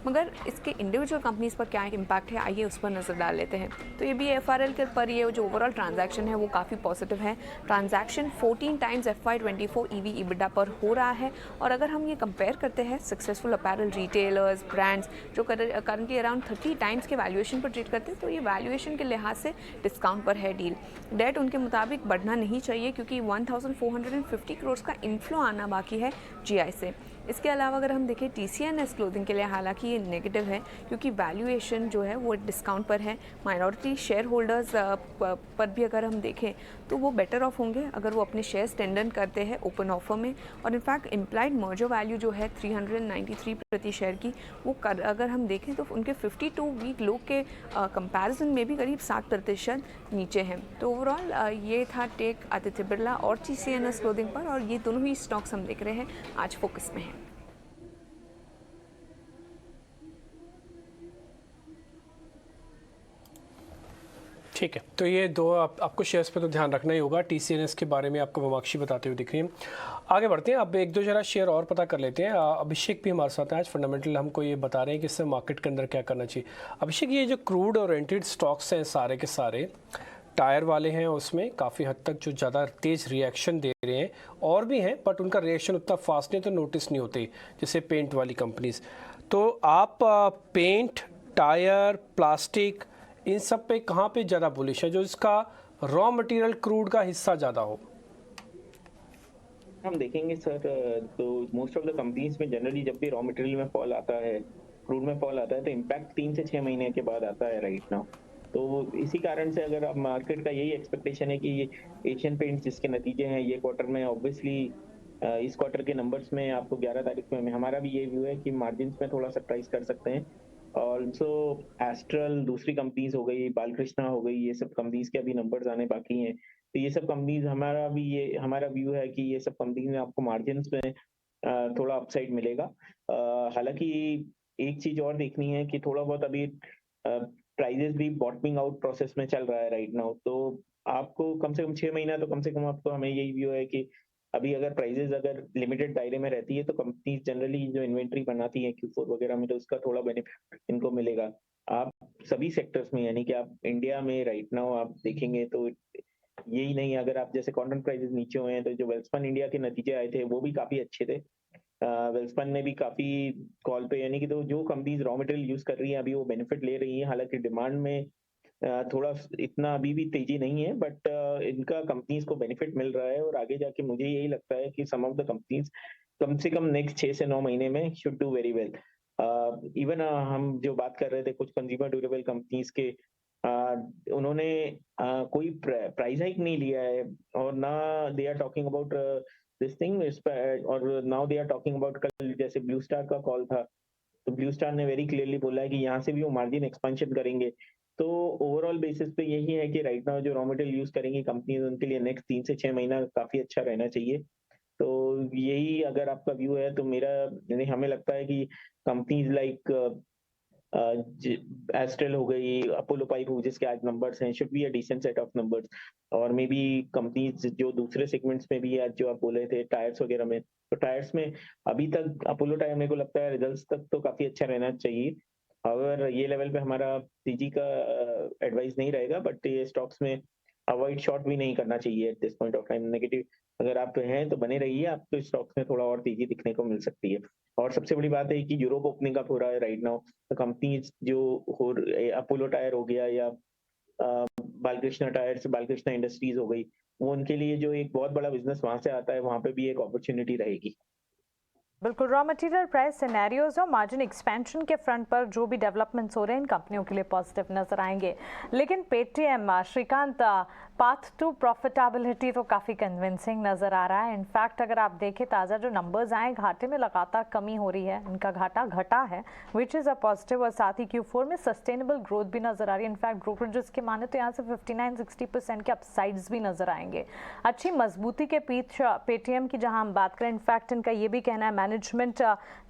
मगर इसके इंडिविजुअल कंपनीज पर क्या इम्पैक्ट है, आइए उस पर नज़र डाल लेते हैं। तो ABFRL के पर ये जो ओवरऑल ट्रांजैक्शन है वो काफ़ी पॉजिटिव है। Transaction 14 times FY24 EV EBITDA पर हो रहा है, और अगर हम ये कंपेयर करते हैं सक्सेसफुल अपैरल रिटेलर्स ब्रांड्स जो करंटली अराउंड 30 टाइम्स के वैल्यूएशन पर ट्रेड करते हैं, तो ये वैल्यूएशन के लिहाज से डिस्काउंट पर है डील। डेट उनके मुताबिक बढ़ना नहीं चाहिए, क्योंकि 1450 करोड़ का इन्फ्लो आना बाकी है GI से। इसके अलावा अगर हम देखें TCNS क्लोथिंग के लिए, हालांकि ये नेगेटिव है क्योंकि वैल्यूएशन जो है वो डिस्काउंट पर है। माइनॉरिटी शेयर होल्डर्स पर भी अगर हम देखें तो वो बेटर ऑफ होंगे अगर वो अपने शेयर्स टेंडर करते हैं ओपन ऑफर में, और इनफैक्ट इम्प्लाइड मर्जर वैल्यू जो है 393 प्रति शेयर की, वो अगर हम देखें तो उनके 52 वीक लो के कंपैरिजन में भी करीब 7% नीचे हैं। तो ओवरऑल ये था टेक आदित्य बिरला और TCNS क्लोथिंग पर, और ये दोनों ही स्टॉक्स हम देख रहे हैं आज फोकस में हैं। ठीक है, तो ये दो आपको शेयर्स पे तो ध्यान रखना ही होगा। TCNS के बारे में आपको वमाक्षी बताते हुए दिख रही है। आगे बढ़ते हैं, अब एक दो जरा शेयर और पता कर लेते हैं। अभिषेक भी हमारे साथ है आज, फंडामेंटल हमको ये बता रहे हैं कि इससे मार्केट के अंदर क्या करना चाहिए। अभिषेक, ये जो क्रूड ओरिएंटेड स्टॉक्स हैं सारे के सारे टायर वाले हैं, उसमें काफ़ी हद तक जो ज़्यादा तेज़ रिएक्शन दे रहे हैं, और भी हैं बट उनका रिएक्शन उतना फास्ट नहीं तो नोटिस नहीं होते, जैसे पेंट वाली कंपनीज। तो आप पेंट, टायर, प्लास्टिक, इन सब पे कहाँ पे ज़्यादा बुलिश है, जो इसका रॉ मटेरियल क्रूड का हिस्सा ज़्यादा हो? हम देखेंगे सर, तो मोस्ट ऑफ द कंपनीज में जनरली जब भी रॉ मटेरियल में फॉल आता है, क्रूड में फॉल आता है, तो इम्पैक्ट 3 से 6 महीने के बाद आता है राइट नाउ। तो इसी कारण से अगर आप मार्केट का यही एक्सपेक्टेशन है कि ये एशियन पेंट्स जिसके नतीजे हैं ये क्वार्टर में, ऑब्वियसली इस क्वार्टर के नंबर्स में आपको 11 तारीख में हमारा भी ये व्यू है कि मार्जिन में थोड़ा सरप्राइज कर सकते हैं। ऑल्सो एस्ट्रल दूसरी कंपनीज हो गई, बालकृष्णा हो गई, ये सब कंपनीज के अभी नंबर्स आने बाकी हैं। तो ये सब कंपनीज हमारा व्यू है कि ये सब कंपनीज में आपको मार्जिन में थोड़ा अपसाइड मिलेगा। हालांकि एक चीज और देखनी है कि थोड़ा बहुत अभी प्राइजेस भी बॉटमिंग आउट प्रोसेस में चल रहा है राइट नाउ। तो आपको कम से कम 6 महीना तो कम से कम आपको हमें यही व्यू है कि अभी अगर प्राइजेस अगर लिमिटेड दायरे में रहती है तो कंपनीज जनरली जो इन्वेंट्री बनाती है Q4 वगैरह में, तो उसका थोड़ा बेनिफिट इनको मिलेगा। आप सभी सेक्टर्स में, यानी कि आप इंडिया में राइट नाउ आप देखेंगे तो यही नहीं, अगर आप जैसे कॉन्टेंट प्राइजेस नीचे हुए हैं तो जो वेल्सपन इंडिया के नतीजे आए थे वो भी काफी अच्छे थे। वेल्सपन ने भी काफी कॉल पे, यानी कि तो जो कंपनीज रॉ मटेरियल यूज कर रही हैं अभी वो बेनिफिट ले रही हैं। हालांकि डिमांड में थोड़ा इतना अभी भी तेजी नहीं है, बट इनका कंपनीज को बेनिफिट मिल रहा है, और आगे जाके मुझे यही लगता है कि सम ऑफ द कंपनीज कम से कम नेक्स्ट 6 से 9 महीने में should do very well. Even हम जो बात कर रहे थे कुछ कंज्यूमर ड्यूरेबल कंपनीज के, उन्होंने कोई प्राइस हाइक नहीं लिया है, और ना they are talking about this thing, और now they are talking about, कल जैसे ब्लू स्टार का कॉल था तो ब्लू स्टार ने वेरी क्लियरली बोला है कि यहाँ से भी वो मार्जिन एक्सपेंशन करेंगे। तो ओवरऑल बेसिस पे यही है कि राइट नाउ जो रॉ मटेरियल यूज करेंगी कंपनीज, उनके लिए नेक्स्ट 3 से 6 महीना काफी अच्छा रहना चाहिए। तो यही अगर आपका व्यू है तो मेरा यानी हमें लगता है कि कंपनीज लाइक एस्ट्रल हो गई, अपोलो पाइप हो जिसके आज नंबर्स हैं, should be a decent set of numbers. और मे बी कंपनीज जो दूसरे सेगमेंट्स में भी आज जो आप बोले थे टायर्स वगैरह में, तो टायर्स में अभी तक अपोलो टायर मेरे को लगता है रिजल्ट्स तक तो काफी अच्छा रहना चाहिए। अगर ये लेवल पे हमारा सीजी का एडवाइस नहीं रहेगा, बट ये स्टॉक्स में अवॉइड शॉर्ट भी नहीं करना चाहिए at this point of time. Negative अगर आप हैं तो बने रहिए, आपको स्टॉक्स में थोड़ा और तेजी दिखने को मिल सकती है। और सबसे बड़ी बात है कि यूरोप ओपनिंग अप हो रहा है राइट नाउ, तो कंपनीज जो हो अपोलो टायर हो गया या बालकृष्ण टायर्स, बालकृष्ण इंडस्ट्रीज हो गई, वो उनके लिए जो एक बहुत बड़ा बिजनेस वहां से आता है, वहां पे भी एक अपॉर्चुनिटी रहेगी। बिल्कुल, रॉ मटेरियल प्राइस सिनेरियोज और मार्जिन एक्सपेंशन के फ्रंट पर जो भी डेवलपमेंट्स हो रहे हैं इन कंपनियों के लिए पॉजिटिव नजर आएंगे। लेकिन Paytm, Srikanth, path to profitability तो काफ़ी कन्विंसिंग नज़र आ रहा है। इनफैक्ट अगर आप देखें ताज़ा जो नंबर्स आए, घाटे में लगातार कमी हो रही है, इनका घाटा घटा है विच इज़ अ पॉजिटिव, और साथ ही Q4 में सस्टेनेबल ग्रोथ भी नज़र आ रही है। इनफैक्ट ब्रोकरेजेस के माने तो यहाँ से 59-60% के अपसाइड्स भी नज़र आएंगे। अच्छी मजबूती के पीछे पेटीएम की जहाँ हम बात करें, इनफैक्ट इनका ये भी कहना है मैनेजमेंट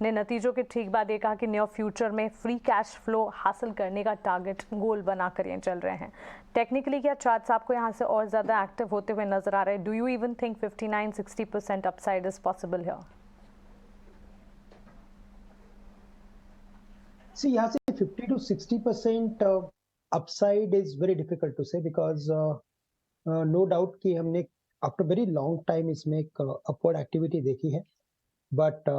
ने नतीजों के ठीक बाद ये कहा कि नियर फ्यूचर में फ्री कैश फ्लो हासिल करने का टारगेट गोल बनाकर ये चल रहे हैं। टेक्निकली क्या चार्ट्स आपको यहाँ से और ज़्यादा एक्टिव होते हुए नजर आ रहे हैं? Do you even think 59-60% upside is possible here? See, यहाँ से 50 to 60% upside is very difficult to say because no doubt कि हमने after very long time इसमें एक upward activity देखी है, but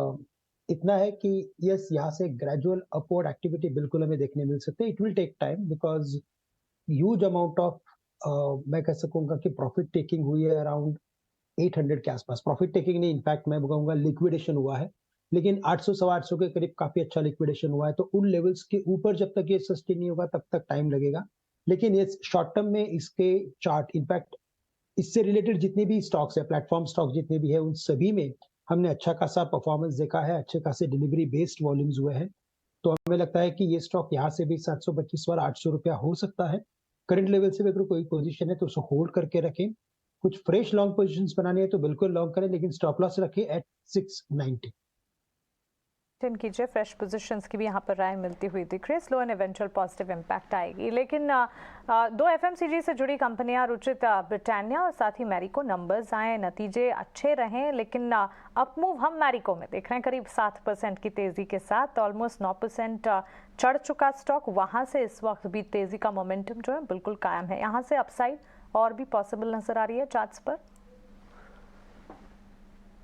इतना है कि yes, यहाँ से gradual upward activity बिल्कुल हमें देखने मिल सकते हैं। It will take time because huge amount of मैं कह सकूंगा कि प्रॉफिट टेकिंग हुई है अराउंड 800 के आसपास। प्रॉफिट टेकिंग नहीं, इनफैक्ट मैं कहूंगा लिक्विडेशन हुआ है, लेकिन 800 सवा 800 के करीब काफी अच्छा लिक्विडेशन हुआ है। तो उन लेवल्स के ऊपर जब तक ये सस्टेन नहीं होगा तब तक टाइम लगेगा। लेकिन ये शॉर्ट टर्म में इसके चार्ट, इनफैक्ट इससे रिलेटेड जितने भी स्टॉक्स है, प्लेटफॉर्म स्टॉक जितने भी है, उन सभी में हमने अच्छा खासा परफॉर्मेंस देखा है, अच्छे खासे डिलीवरी बेस्ड वॉल्यूम्स हुए हैं। तो हमें लगता है कि ये स्टॉक यहाँ से भी 725 वाला 800 रुपया हो सकता है। करंट लेवल से भी अगर कोई पोजीशन है तो उसको होल्ड करके रखें। कुछ फ्रेश लॉन्ग पोजीशंस बनानी है तो बिल्कुल लॉन्ग करें, लेकिन स्टॉप लॉस रखें एट 690। कीजिए, फ्रेश पोजीशंस की भी यहाँ पर राय मिलती हुई दिख रही है। Slow and eventual positive impact आएगी। लेकिन दो एफएमसीजी से जुड़ी कंपनियां रुचित, ब्रिटानिया और साथ ही मैरिको, नंबर्स आए, नतीजे अच्छे रहे, लेकिन अप मूव हम मैरिको में देख रहे हैं करीब 7% की तेजी के साथ, ऑलमोस्ट 9% चढ़ चुका स्टॉक। वहां से इस वक्त भी तेजी का मोमेंटम जो है बिल्कुल कायम है। यहाँ से अपसाइड और भी पॉसिबल नजर आ रही है चार्ट्स पर।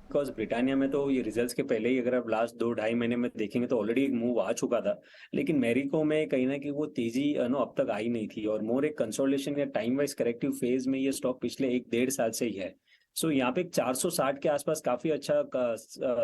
बिकॉज ब्रिटानिया में तो ये रिजल्ट्स के पहले ही अगर आप लास्ट 2-2.5 महीने में देखेंगे तो ऑलरेडी एक मूव आ चुका था, लेकिन मैरिको में कहीं ना कहीं वो तेजी अब तक आई नहीं थी और मोर एक कंसोलिडेशन या टाइम वाइज करेक्टिव फेज में ये स्टॉक पिछले 1-1.5 साल से ही है। सो यहाँ पे 460 के आसपास काफी अच्छा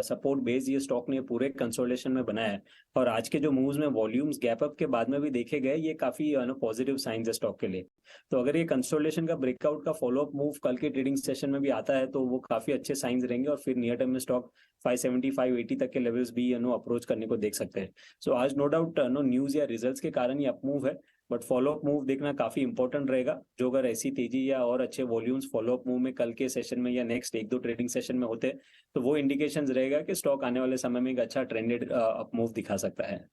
सपोर्ट बेस ये स्टॉक ने पूरे कंसोलिडेशन में बनाया है और आज के जो मूव्स में वॉल्यूम्स गैप अप के बाद में भी देखे गए, ये काफी पॉजिटिव साइंस है स्टॉक के लिए। तो अगर ये कंसोलिडेशन का ब्रेकआउट का फॉलोअप मूव कल के ट्रेडिंग सेशन में भी आता है तो वो काफी अच्छे साइंस रहेंगे और फिर नियर टर्म में स्टॉक 570-580 तक के लेवल्स भी अप्रोच करने को देख सकते हैं। सो आज नो डाउट न्यूज या रिजल्ट्स के कारण ये अपमूव है, बट फॉलोअप मूव देखना काफी इंपॉर्टेंट रहेगा। जो अगर ऐसी तेजी या और अच्छे वॉल्यूम्स फॉलोअप मूव में कल के सेशन में या नेक्स्ट 1-2 ट्रेडिंग सेशन में होते तो वो इंडिकेशंस रहेगा कि स्टॉक आने वाले समय में एक अच्छा ट्रेंडेड अपमूव दिखा सकता है।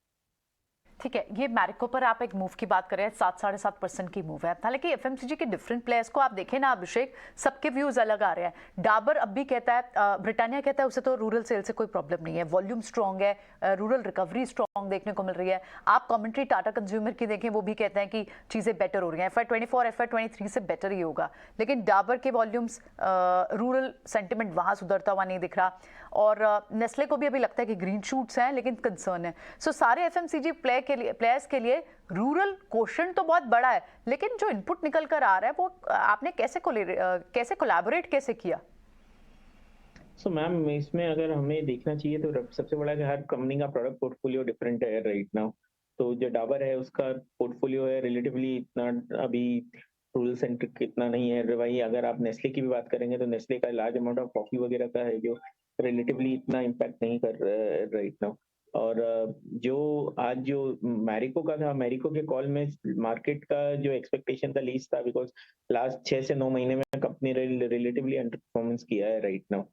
ठीक है, ये मैरिको पर आप एक मूव की बात कर रहे हैं, 7-7.5% की मूव है। हालांकि एफएमसीजी के डिफरेंट प्लेयर्स को आप देखें ना अभिषेक, सबके व्यूज अलग आ रहे हैं। डाबर अब भी कहता है, ब्रिटानिया कहता है उसे तो रूरल सेल से कोई प्रॉब्लम नहीं है, वॉल्यूम स्ट्रॉन्ग है, रूरल रिकवरी स्ट्रॉन्ग देखने को मिल रही है। आप कमेंट्री टाटा कंज्यूमर की देखें, वो भी कहते हैं कि चीजें बेटर हो रही हैं, FY24 FY23 से बेटर ही होगा। लेकिन डाबर के वॉल्यूम्स, रूरल सेंटिमेंट वहां सुधरता हुआ नहीं दिख रहा। और नेस्ले को भी अभी लगता है कि ग्रीन शूट्स हैं, लेकिन कंसर्न है। सो सारे एफएमसीजी प्लेयर्स के लिए रूरल क्वोशंट तो बहुत बड़ा है, लेकिन जो इनपुट निकल कर आ रहा है वो आपने कैसे कोलैबोरेट कैसे किया? सो मैम, इसमें अगर हमें देखना चाहिए तो सबसे बड़ा कि हर कंपनी का प्रोडक्ट पोर्टफोलियो डिफरेंट है राइट नाउ। तो जो डाबर है उसका पोर्टफोलियो है रिलेटिवली इतना अभी रूरल सेंट्रिक इतना नहीं है। वही अगर आप नेस्ले की भी बात करेंगे तो नेस्ले का लार्ज अमाउंट ऑफ कॉफी वगैरह का है जो रिलेटिवली इतना इम्पैक्ट नहीं कर रहा है राइट नाउ। और जो आज जो मैरिको का था, मैरिको के कॉल में मार्केट का जो एक्सपेक्टेशन था लीस्ट था, बिकॉज लास्ट 6 से 9 महीने में कंपनी रिलेटिवली अंडर परफॉर्मेंस किया है राइट नाउ।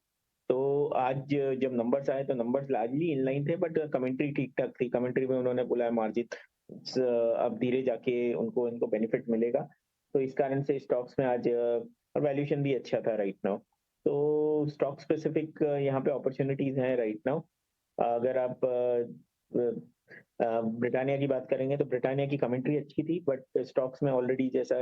तो आज जब नंबर्स आए तो नंबर्स लार्जली इनलाइन थे, बट कमेंट्री ठीक ठाक थी। कमेंट्री में उन्होंने बोला है मार्जिन अब धीरे जाके इनको बेनिफिट मिलेगा, तो इस कारण से स्टॉक्स में आज वैल्यूएशन भी अच्छा था राइट नाउ। तो स्टॉक स्पेसिफिक यहाँ पे अपॉर्चुनिटीज हैं राइट नाउ। अगर आप ब्रिटानिया की बात करेंगे तो ब्रिटानिया की कमेंट्री अच्छी थी, बट स्टॉक्स में ऑलरेडी जैसा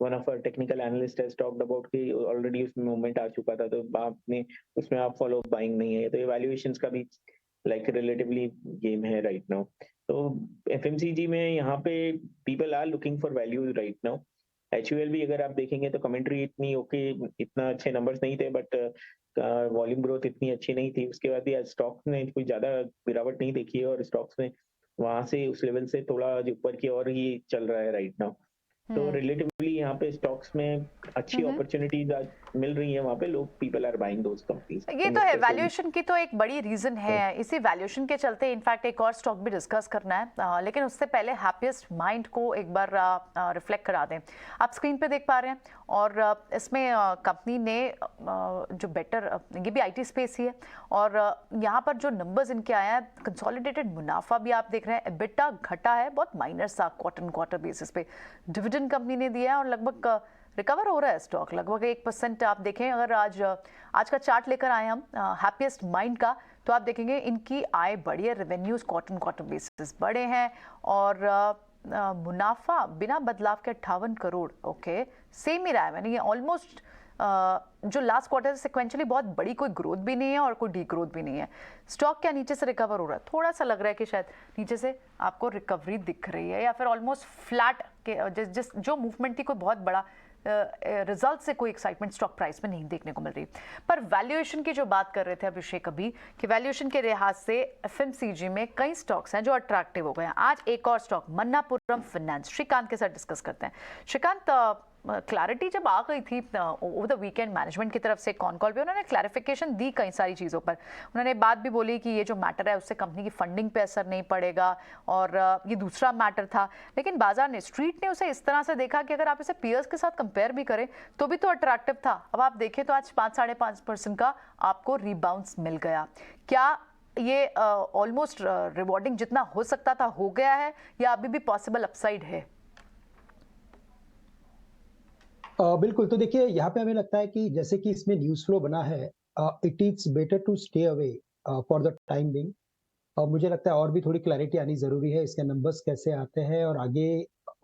one of technical analyst has talked about कि ऑलरेडी उसमें मूवमेंट आ चुका था, तो आपने उसमें आप फॉलो बाइंग नहीं है, तो ये वैल्यूएशंस का भी लाइक रिलेटिवली गेम है राइट नाउ। तो एफएमसीजी में यहाँ पे people are looking for value right now. HUL भी अगर आप देखेंगे तो कमेंट्री इतनी ओके, इतना अच्छे नंबर्स नहीं थे, बट वॉल्यूम ग्रोथ इतनी अच्छी नहीं थी। उसके बाद भी आज स्टॉक ने कोई ज्यादा गिरावट नहीं देखी है, और स्टॉक्स में वहां से उस लेवल से थोड़ा ऊपर की और ही चल रहा है राइट नाउ। तो रिलेटिवली यहाँ पे स्टॉक्स में अच्छी अपॉर्चुनिटीज आज मिल रही है, वहाँ पे लोग people are buying those companies. ये तो है, वैल्यूएशन की तो एक बड़ी रीजन है। इसी वैल्यूएशन के चलते इनफैक्ट एक और स्टॉक भी डिस्कस करना है, लेकिन उससे पहले हैप्पीएस्ट माइंड को एक बार रिफ्लेक्ट करा दें। आप स्क्रीन पे देख पा रहे हैं, और इसमें कंपनी ने जो बेटर, ये भी IT स्पेस ही है, और यहाँ पर जो नंबर्स इनके आए हैं, कंसोलिडेटेड मुनाफा भी आप देख रहे हैं, EBITDA घटा है बहुत माइनर सा क्वार्टर बेसिस पे। डिविडेंड कंपनी ने दिया है, और लगभग रिकवर हो रहा है स्टॉक, लगभग 1% आप देखें। अगर आज का चार्ट लेकर आए हम हैप्पीएस्ट माइंड का, तो आप देखेंगे इनकी आय बढ़ी है, रेवेन्यूज क्वार्टर बेसिस बढ़े हैं, और मुनाफा बिना बदलाव के 58 करोड़, ओके सेम ही रहा है। मैंने ये ऑलमोस्ट जो लास्ट क्वार्टर से सिक्वेंचुअली बहुत बड़ी कोई ग्रोथ भी नहीं है और कोई डी ग्रोथ भी नहीं है। स्टॉक क्या नीचे से रिकवर हो रहा है, थोड़ा सा लग रहा है कि शायद नीचे से आपको रिकवरी दिख रही है, या फिर ऑलमोस्ट फ्लैट के जो मूवमेंट थी, कोई बहुत बड़ा रिजल्ट से कोई एक्साइटमेंट स्टॉक प्राइस में नहीं देखने को मिल रही। पर वैल्यूएशन की जो बात कर रहे थे अभिषेक अभी, कि वैल्यूएशन के लिहाज से एफएमसीजी में कई स्टॉक्स हैं जो अट्रैक्टिव हो गए हैं। आज एक और स्टॉक मन्नापुरम फाइनेंस, श्रीकांत के साथ डिस्कस करते हैं। श्रीकांत, क्लैरिटी जब आ गई थी ओवर द वीकेंड मैनेजमेंट की तरफ से कॉन कॉल पे, उन्होंने क्लैरिफिकेशन दी कई सारी चीज़ों पर। उन्होंने बात भी बोली कि ये जो मैटर है उससे कंपनी की फंडिंग पे असर नहीं पड़ेगा, और ये दूसरा मैटर था। लेकिन बाजार ने, स्ट्रीट ने उसे इस तरह से देखा कि अगर आप इसे पीयर्स के साथ कंपेयर भी करें तो भी तो अट्रैक्टिव था। अब आप देखें तो आज 5-5.5% का आपको रीबाउंस मिल गया। क्या ये ऑलमोस्ट रिवॉर्डिंग जितना हो सकता था हो गया है, या अभी भी पॉसिबल अपसाइड है? बिल्कुल, तो देखिए यहाँ पे हमें लगता है कि जैसे कि इसमें न्यूज़ फ्लो बना है, it is better to stay away for the time being. मुझे लगता है और भी थोड़ी क्लैरिटी आनी जरूरी है, इसके नंबर्स कैसे आते हैं, और आगे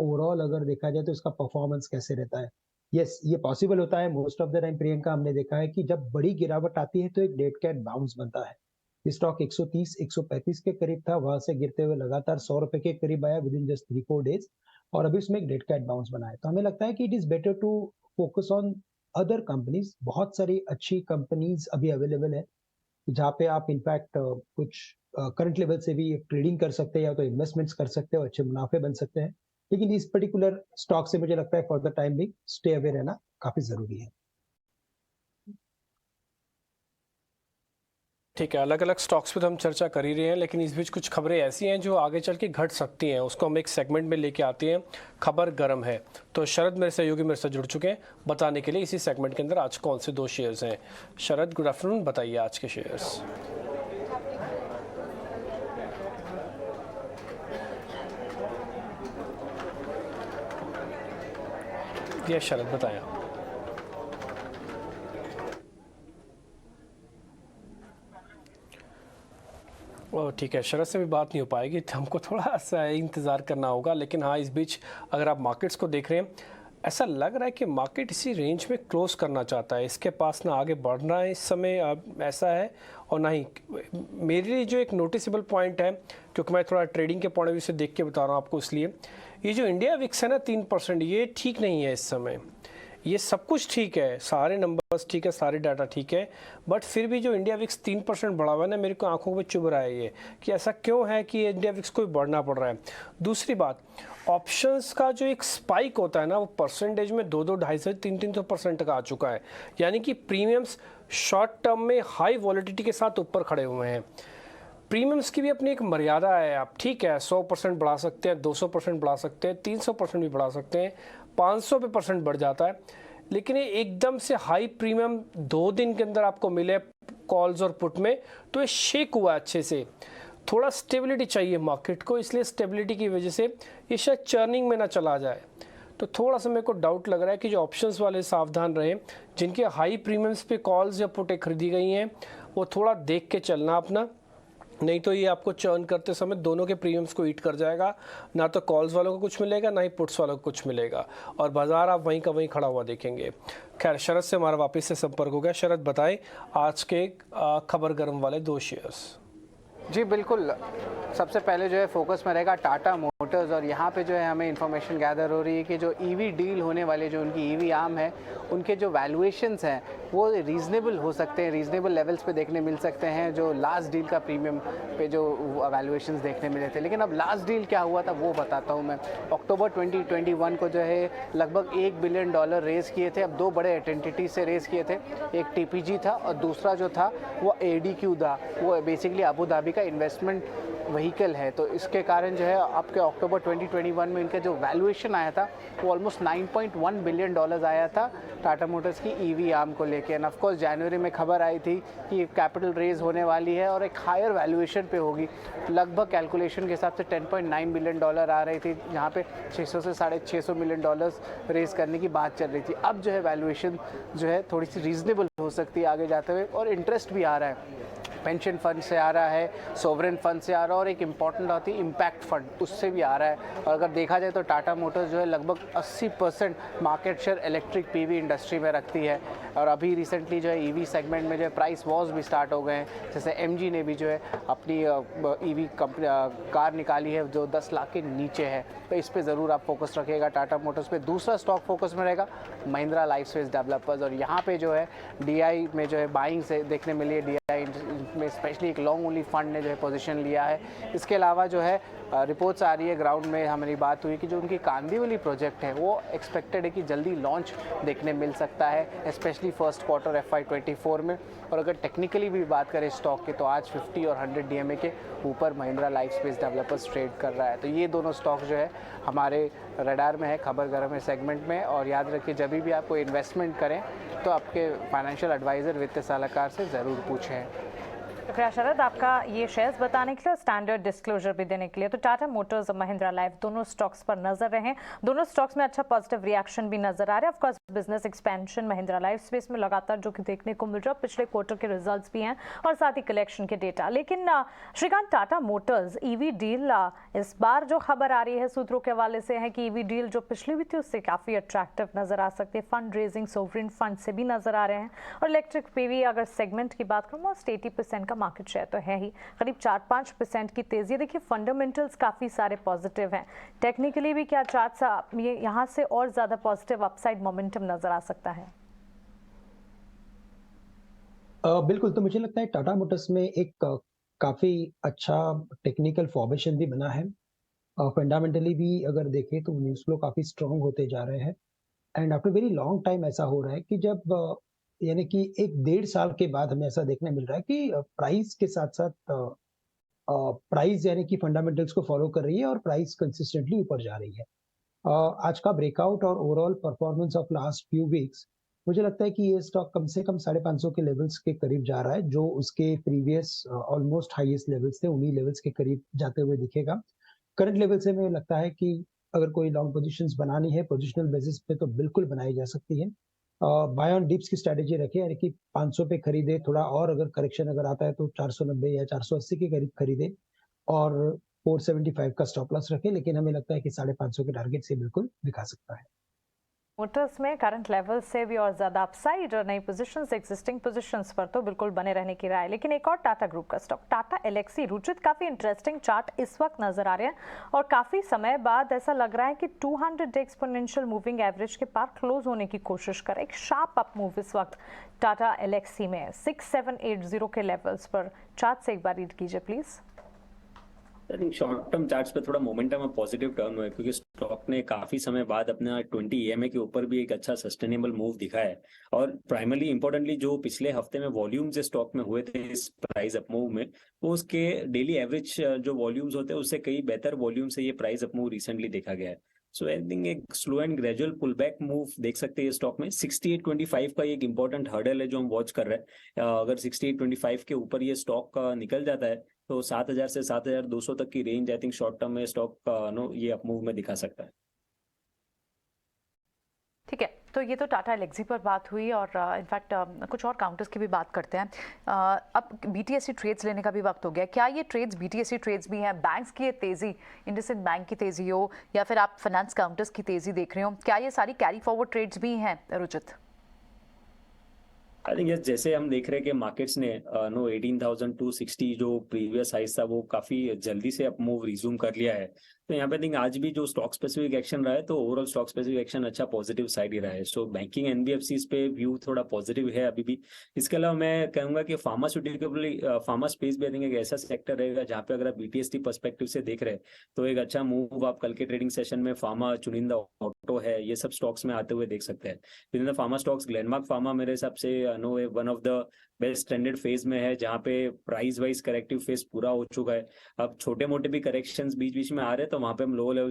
ओवरऑल अगर देखा जाए तो इसका परफॉर्मेंस कैसे रहता है। यस, ये पॉसिबल होता है most of the time. Priyanka, हमने देखा है कि जब बड़ी गिरावट आती है तो एक डेड कैट बाउंस बनता है। स्टॉक 130-135 के करीब था, वहां से गिरते हुए लगातार 100 रुपए के करीब आया विद इन जस्ट 3-4 डेज, और अभी उसमें एक डेड कैट बाउंस बना है। तो हमें लगता है कि it is better to focus on other companies. बहुत सारी अच्छी कंपनीज अभी अवेलेबल है, जहाँ पे आप इनफैक्ट कुछ करंट लेवल से भी ट्रेडिंग कर सकते हैं, या तो इन्वेस्टमेंट्स कर सकते हो, अच्छे मुनाफे बन सकते हैं। लेकिन इस पर्टिकुलर स्टॉक से मुझे लगता है फॉर द टाइम भी स्टे अवे रहना काफी जरूरी है। ठीक है, अलग अलग स्टॉक्स पे तो हम चर्चा कर ही रहे हैं, लेकिन इस बीच कुछ खबरें ऐसी हैं जो आगे चल के घट सकती हैं, उसको हम एक सेगमेंट में लेके आते हैं। खबर गर्म है, तो शरद मेरे सहयोगी मेरे साथ जुड़ चुके हैं बताने के लिए इसी सेगमेंट के अंदर आज कौन से 2 शेयर्स हैं। शरद, गुड आफ्टरनून, बताइए आज के शेयर्स। ये शरद बताएं आप। ठीक है, शरद से भी बात नहीं हो पाएगी, तो हमको थोड़ा सा इंतज़ार करना होगा। लेकिन हाँ, इस बीच अगर आप मार्केट्स को देख रहे हैं, ऐसा लग रहा है कि मार्केट इसी रेंज में क्लोज करना चाहता है, इसके पास ना आगे बढ़ना है इस समय, अब ऐसा है। और ना ही मेरे लिए जो एक नोटिसेबल पॉइंट है, क्योंकि मैं थोड़ा ट्रेडिंग के पॉइंट ऑफ व्यू से देख के बता रहा हूँ आपको, इसलिए ये जो इंडिया विक्स है ना 3%, ये ठीक नहीं है इस समय। ये सब कुछ ठीक है, सारे नंबर्स ठीक है, सारे डाटा ठीक है, बट फिर भी जो इंडिया विक्स 3% बढ़ा हुआ है ना, मेरे को आंखों में चुभ रहा है ये, कि ऐसा क्यों है कि इंडिया विक्स को भी बढ़ना पड़ रहा है। दूसरी बात, ऑप्शंस का जो एक स्पाइक होता है ना, वो परसेंटेज में 2-2, 250-300% का आ चुका है। यानी कि प्रीमियम्स शॉर्ट टर्म में हाई वॉलिडिटी के साथ ऊपर खड़े हुए हैं। प्रीमियम्स की भी अपनी एक मर्यादा है। आप ठीक है 100% बढ़ा सकते हैं, 200% बढ़ा सकते हैं, 300% भी बढ़ा सकते हैं, 500% बढ़ जाता है। लेकिन ये एकदम से हाई प्रीमियम 2 दिन के अंदर आपको मिले कॉल्स और पुट में, तो ये शेक हुआ अच्छे से। थोड़ा स्टेबिलिटी चाहिए मार्केट को, इसलिए स्टेबिलिटी की वजह से ये शायद चर्निंग में ना चला जाए। तो थोड़ा सा मेरे को डाउट लग रहा है कि जो ऑप्शंस वाले सावधान रहें, जिनके हाई प्रीमियम्स पे कॉल्स या पुटें खरीदी गई हैं, वो थोड़ा देख के चलना अपना, नहीं तो ये आपको चर्न करते समय दोनों के प्रीमियम्स को ईट कर जाएगा। ना तो कॉल्स वालों को कुछ मिलेगा, ना ही पुट्स वालों को कुछ मिलेगा, और बाजार आप वहीं का वहीं खड़ा हुआ देखेंगे। खैर, शरद से हमारा वापस से संपर्क हो गया। शरद, बताएं आज के खबर गर्म वाले 2 शेयर्स। जी बिल्कुल, सबसे पहले जो है फोकस में रहेगा टाटा मोटर्स, और यहाँ पे जो है हमें इंफॉर्मेशन गैदर हो रही है कि जो ईवी डील होने वाले, जो उनकी ईवी आर्म है, उनके जो वैल्यूएशंस हैं वो रीज़नेबल हो सकते हैं, रीज़नेबल लेवल्स पे देखने मिल सकते हैं, जो लास्ट डील का प्रीमियम पे जो वैल्यूएशंस देखने मिले थे। लेकिन अब लास्ट डील क्या हुआ था वो बताता हूँ मैं। अक्टूबर 2021 को जो है लगभग $1 बिलियन रेज़ किए थे। अब 2 बड़े एंटिटी से रेज़ किए थे, एक TPG था और दूसरा जो था वो ADQ था। वो बेसिकली अबू धाबी का इन्वेस्टमेंट व्हीकल है। तो इसके कारण जो है आपके अक्टूबर 2021 में इनका जो वैल्यूएशन आया था वो ऑलमोस्ट $9.1 बिलियन आया था टाटा मोटर्स की ईवी आर्म को लेके। एंड ऑफ कोर्स जनवरी में खबर आई थी कि कैपिटल रेज होने वाली है और एक हायर वैल्यूएशन पे होगी। लगभग कैलकुलेशन के हिसाब से $10.9 बिलियन आ रही थी, जहाँ पे 600 से $650 मिलियन रेज करने की बात चल रही थी। अब जो है वैल्यूएशन जो है थोड़ी सी रीजनेबल हो सकती है आगे जाते हुए, और इंटरेस्ट भी आ रहा है, पेंशन फंड से आ रहा है, सोवरेन फंड से आ रहा है, और एक इम्पॉर्टेंट आती है इम्पैक्ट फंड, उससे भी आ रहा है। और अगर देखा जाए तो टाटा मोटर्स जो है लगभग 80% market share electric PV industry में रखती है। और अभी रिसेंटली जो है EV सेगमेंट में जो है प्राइस वॉर्स भी स्टार्ट हो गए हैं। जैसे MG ने भी जो है अपनी EV कार निकाली है जो 10 लाख के नीचे है। तो इस पर ज़रूर आप फोकस रखिएगा टाटा मोटर्स पे। दूसरा स्टॉक फोकस में रहेगा महिंद्रा लाइफस्पेस डेवलपर्स, और यहाँ पे जो है DI में जो है बाइंग से देखने मिली है। DI में स्पेशली एक लॉन्ग ओनली फंड ने जो है पोजीशन लिया है। इसके अलावा जो है रिपोर्ट्स आ रही है, ग्राउंड में हमारी बात हुई कि जो उनकी कांदिवली प्रोजेक्ट है वो एक्सपेक्टेड है कि जल्दी लॉन्च देखने मिल सकता है, स्पेशली फर्स्ट क्वार्टर FY24 में। और अगर टेक्निकली भी बात करें स्टॉक की, तो आज 50 और 100 DMA के ऊपर महिंद्रा लाइफस्पेस डेवलपर्स ट्रेड कर रहा है। तो ये दोनों स्टॉक जो है हमारे रडार में है खबर गर्म है सेगमेंट में। और याद रखिए, जब भी आप कोई इन्वेस्टमेंट करें तो आपके फाइनेंशियल एडवाइज़र वित्तीय सलाहकार से ज़रूर पूछें। शुक्रिया शरद आपका ये शेयर्स बताने के लिए और स्टैंडर्ड डिस्क्लोजर भी देने के लिए। तो टाटा मोटर्स और महिंद्रा लाइफ दोनों स्टॉक्स पर नजर रहें। दोनों स्टॉक्स में अच्छा पॉजिटिव रिएक्शन भी नजर आ रहा है। Of course business expansion Mahindra life space में लगातार जो कि देखने को मिल रहा है, पिछले क्वार्टर के रिजल्ट्स भी हैं और साथ ही कलेक्शन के डेटा। लेकिन Srikanth, Tata motors EV deal इस बार जो खबर आ रही है सूत्रों के हवाले से है कि ईवी डील जो पिछली हुई थी उससे काफी अट्रैक्टिव नजर आ सकती है। फंड रेजिंग सोवरेन फंड से भी नजर आ रहे हैं। और इलेक्ट्रिक PV अगर सेगमेंट की बात करूँ, मोस्ट 80% का मार्केट शेयर तो है ही, करीब 4-5% की तेजी। देखिए फंडामेंटल्स काफी सारे पॉजिटिव हैं। टेक्निकली भी क्या चार्ट्स ये यहाँ से और ज्यादा पॉजिटिव अपसाइड मोमेंटम नजर आ सकता है? बिल्कुल, तो मुझे लगता है टाटा मोटर्स में एक काफी अच्छा टेक्निकल फॉर्मेशन भी बना है। फंडामेंटली भी अगर देखें तो न्यूज़ फ्लो काफी स्ट्रांग होते जा रहे हैं। And after very long time ऐसा हो रहा है कि जब यानी कि 1-1.5 साल के बाद हमें ऐसा देखने मिल रहा है कि प्राइस के साथ-साथ प्राइस यानी कि फंडामेंटल्स को फॉलो कर रही है और प्राइस कंसिस्टेंटली ऊपर जा रही है। आज का ब्रेकआउट और overall performance of last few weeks, मुझे लगता है कि ये स्टॉक कम से कम 550 के लेवल्स के करीब जा रहा है, जो उसके प्रीवियस ऑलमोस्ट हाईएस्ट लेवल्स थे, उन्हीं लेवल्स के करीब जाते हुए दिखेगा। करंट लेवल से मुझे लगता है कि अगर कोई लॉन्ग पोजीशंस बनानी है पोजिशनल बेसिस पे तो बिल्कुल बनाई जा सकती है। बाय ऑन डिप्स की स्ट्रेटेजी रखें, यानी कि 500 पे खरीदे, थोड़ा और अगर करेक्शन अगर आता है तो 490 या 480 के करीब खरीदे और 475 का स्टॉप लॉस रखें। लेकिन हमें लगता है कि 550 के टारगेट से बिल्कुल दिखा सकता है। मोटर्स में करंट लेवल से भी और ज्यादा अपसाइड और नई पोजीशंस, एक्जिस्टिंग पोजीशंस पर तो बिल्कुल बने रहने की राय। लेकिन एक और टाटा ग्रुप का स्टॉक टाटा एलेक्सी, रुचित, काफी इंटरेस्टिंग चार्ट इस वक्त नजर आ रहे हैं और काफी समय बाद ऐसा लग रहा है कि 200 एक्सपोनेंशियल मूविंग एवरेज के पार क्लोज होने की कोशिश कर एक शार्प अप मूव इस वक्त टाटा एलेक्सी में 6780 के लेवल्स पर। चार्ट से एक बार रीड कीजिए प्लीज। शॉर्ट टर्म चार्ट्स पे थोड़ा मोमेंटम और पॉजिटिव टर्न हुआ है, क्योंकि स्टॉक ने काफी समय बाद अपना 20 EMA के ऊपर भी एक अच्छा सस्टेनेबल मूव दिखा है। और प्राइमरली इंपॉर्टेंटली जो पिछले हफ्ते में वॉल्यूम्स स्टॉक में हुए थे इस प्राइस अप मूव में, वो उसके डेली एवरेज जो वॉल्यूम्स होते हैं उससे कई बेहतर वॉल्यूम से ये प्राइस अप मूव रिसेंटली देखा गया है। सो आई थिंक एक slow and gradual pull back move देख सकते हैं स्टॉक में। 6825 का एक इंपॉर्टेंट हर्डल है जो हम वॉच कर रहे हैं। अगर 6825 के ऊपर ये स्टॉक निकल जाता है तो 7000 से 7200 तक की range I think short term में स्टॉक ये अप मूव में दिखा सकता है। ठीक है, तो ये तो टाटा एलेक्सी पर बात हुई और इनफैक्ट कुछ और काउंटर्स की भी बात करते हैं। अब बीटीएससी ट्रेड्स लेने का भी वक्त हो गया। क्या ये ट्रेड्स बीटीएससी ट्रेड्स भी हैं? बैंक्स की ये तेज़ी, इंडसइंड बैंक की तेज़ी हो या फिर आप फाइनेंस काउंटर्स की तेज़ी देख रहे हो, क्या ये सारी कैरी फॉरवर्ड ट्रेड्स भी हैं रुचित? आई थिंक जैसे हम देख रहे हैं कि मार्केट्स ने 18,260 जो प्रीवियस हाइस था वो काफी जल्दी से अप मूव रिज्यूम कर लिया है। तो यहाँ पे आई थिंक आज भी जो स्टॉक स्पेसिफिक एक्शन रहा है तो ओवरऑल स्टॉक स्पेसिफिक एक्शन अच्छा पॉजिटिव साइड ही रहा है। सो बैंकिंग एनबीएफसीज पे व्यू थोड़ा पॉजिटिव है अभी भी। इसके अलावा मैं कहूंगा कि फार्मा स्पेस भी आई थिंक एक ऐसा सेक्टर रहेगा जहाँ पे अगर आप बीटीएसटी पर्सपेक्टिव से देख रहे हैं तो एक अच्छा मूव आप कल के ट्रेडिंग सेशन में फार्मा, चुनिंदा ऑटो है, ये सब स्टॉक्स में आते हुए देख सकते हैं। With in the pharma stocks Glenmark pharma मेरे हिसाब से one of the best trended phase में है जहाँ पे प्राइस वाइज करेक्टिव फेज पूरा हो चुका है। अब छोटे मोटे भी करेक्शंस बीच बीच में आ रहे हैं तो वहां पे हम लो लेवल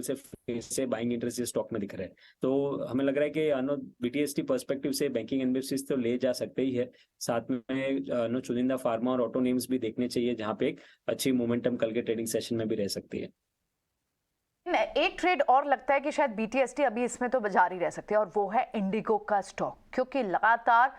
से बाइंग इंटरेस्ट स्टॉक में दिख रहे हैं। तो हमें लग रहा है कि बीटीएसटी पर्सपेक्टिव से बैंकिंग एनबीएफसीज तो ले जा सकते ही है, साथ में चुनिंदा फार्मा और ऑटो नेम्स भी देखने चाहिए जहाँ पे एक अच्छी मोमेंटम कल के ट्रेडिंग सेशन में भी रह सकती है। एक ट्रेड और लगता है कि शायद बीटीएसटी अभी इसमें तो जारी रह सकती है और वो है इंडिगो का स्टॉक, क्योंकि लगातार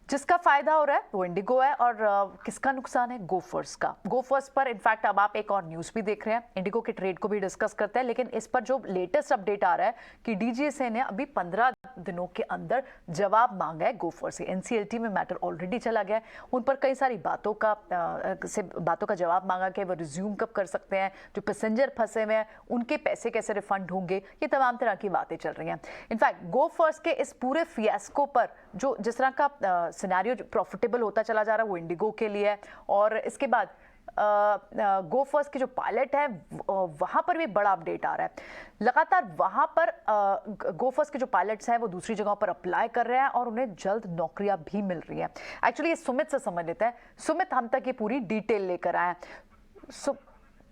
जिसका फायदा हो रहा है वो इंडिगो है और किसका नुकसान है? गोफर्स का। गोफर्स पर इनफैक्ट अब आप एक और न्यूज़ भी देख रहे हैं, इंडिगो के ट्रेड को भी डिस्कस करते हैं, लेकिन इस पर जो लेटेस्ट अपडेट आ रहा है कि डीजीसीए ने अभी 15 दिनों के अंदर जवाब मांगा है गोफर से। एनसीएलटी में मैटर ऑलरेडी चला गया है, उन पर कई सारी बातों का जवाब मांगा कि वो रिज्यूम कब कर सकते हैं, जो पैसेंजर फंसे हुए हैं उनके पैसे कैसे रिफंड होंगे, ये तमाम तरह की बातें चल रही हैं। इनफैक्ट गोफर्स के इस पूरे फियास्को पर जो जिस तरह का सिनेरियो प्रॉफिटेबल होता चला जा रहा है वो इंडिगो के लिए है, और इसके बाद गोफर्स के जो पायलट है वहां पर भी बड़ा अपडेट आ रहा है। लगातार वहां पर गोफर्स के जो पायलट्स हैं वो दूसरी जगहों पर अप्लाई कर रहे हैं और उन्हें जल्द नौकरियां भी मिल रही हैं। एक्चुअली ये सुमित से समझ लेते हैं। सुमित हम तक ये पूरी डिटेल लेकर आए हैं।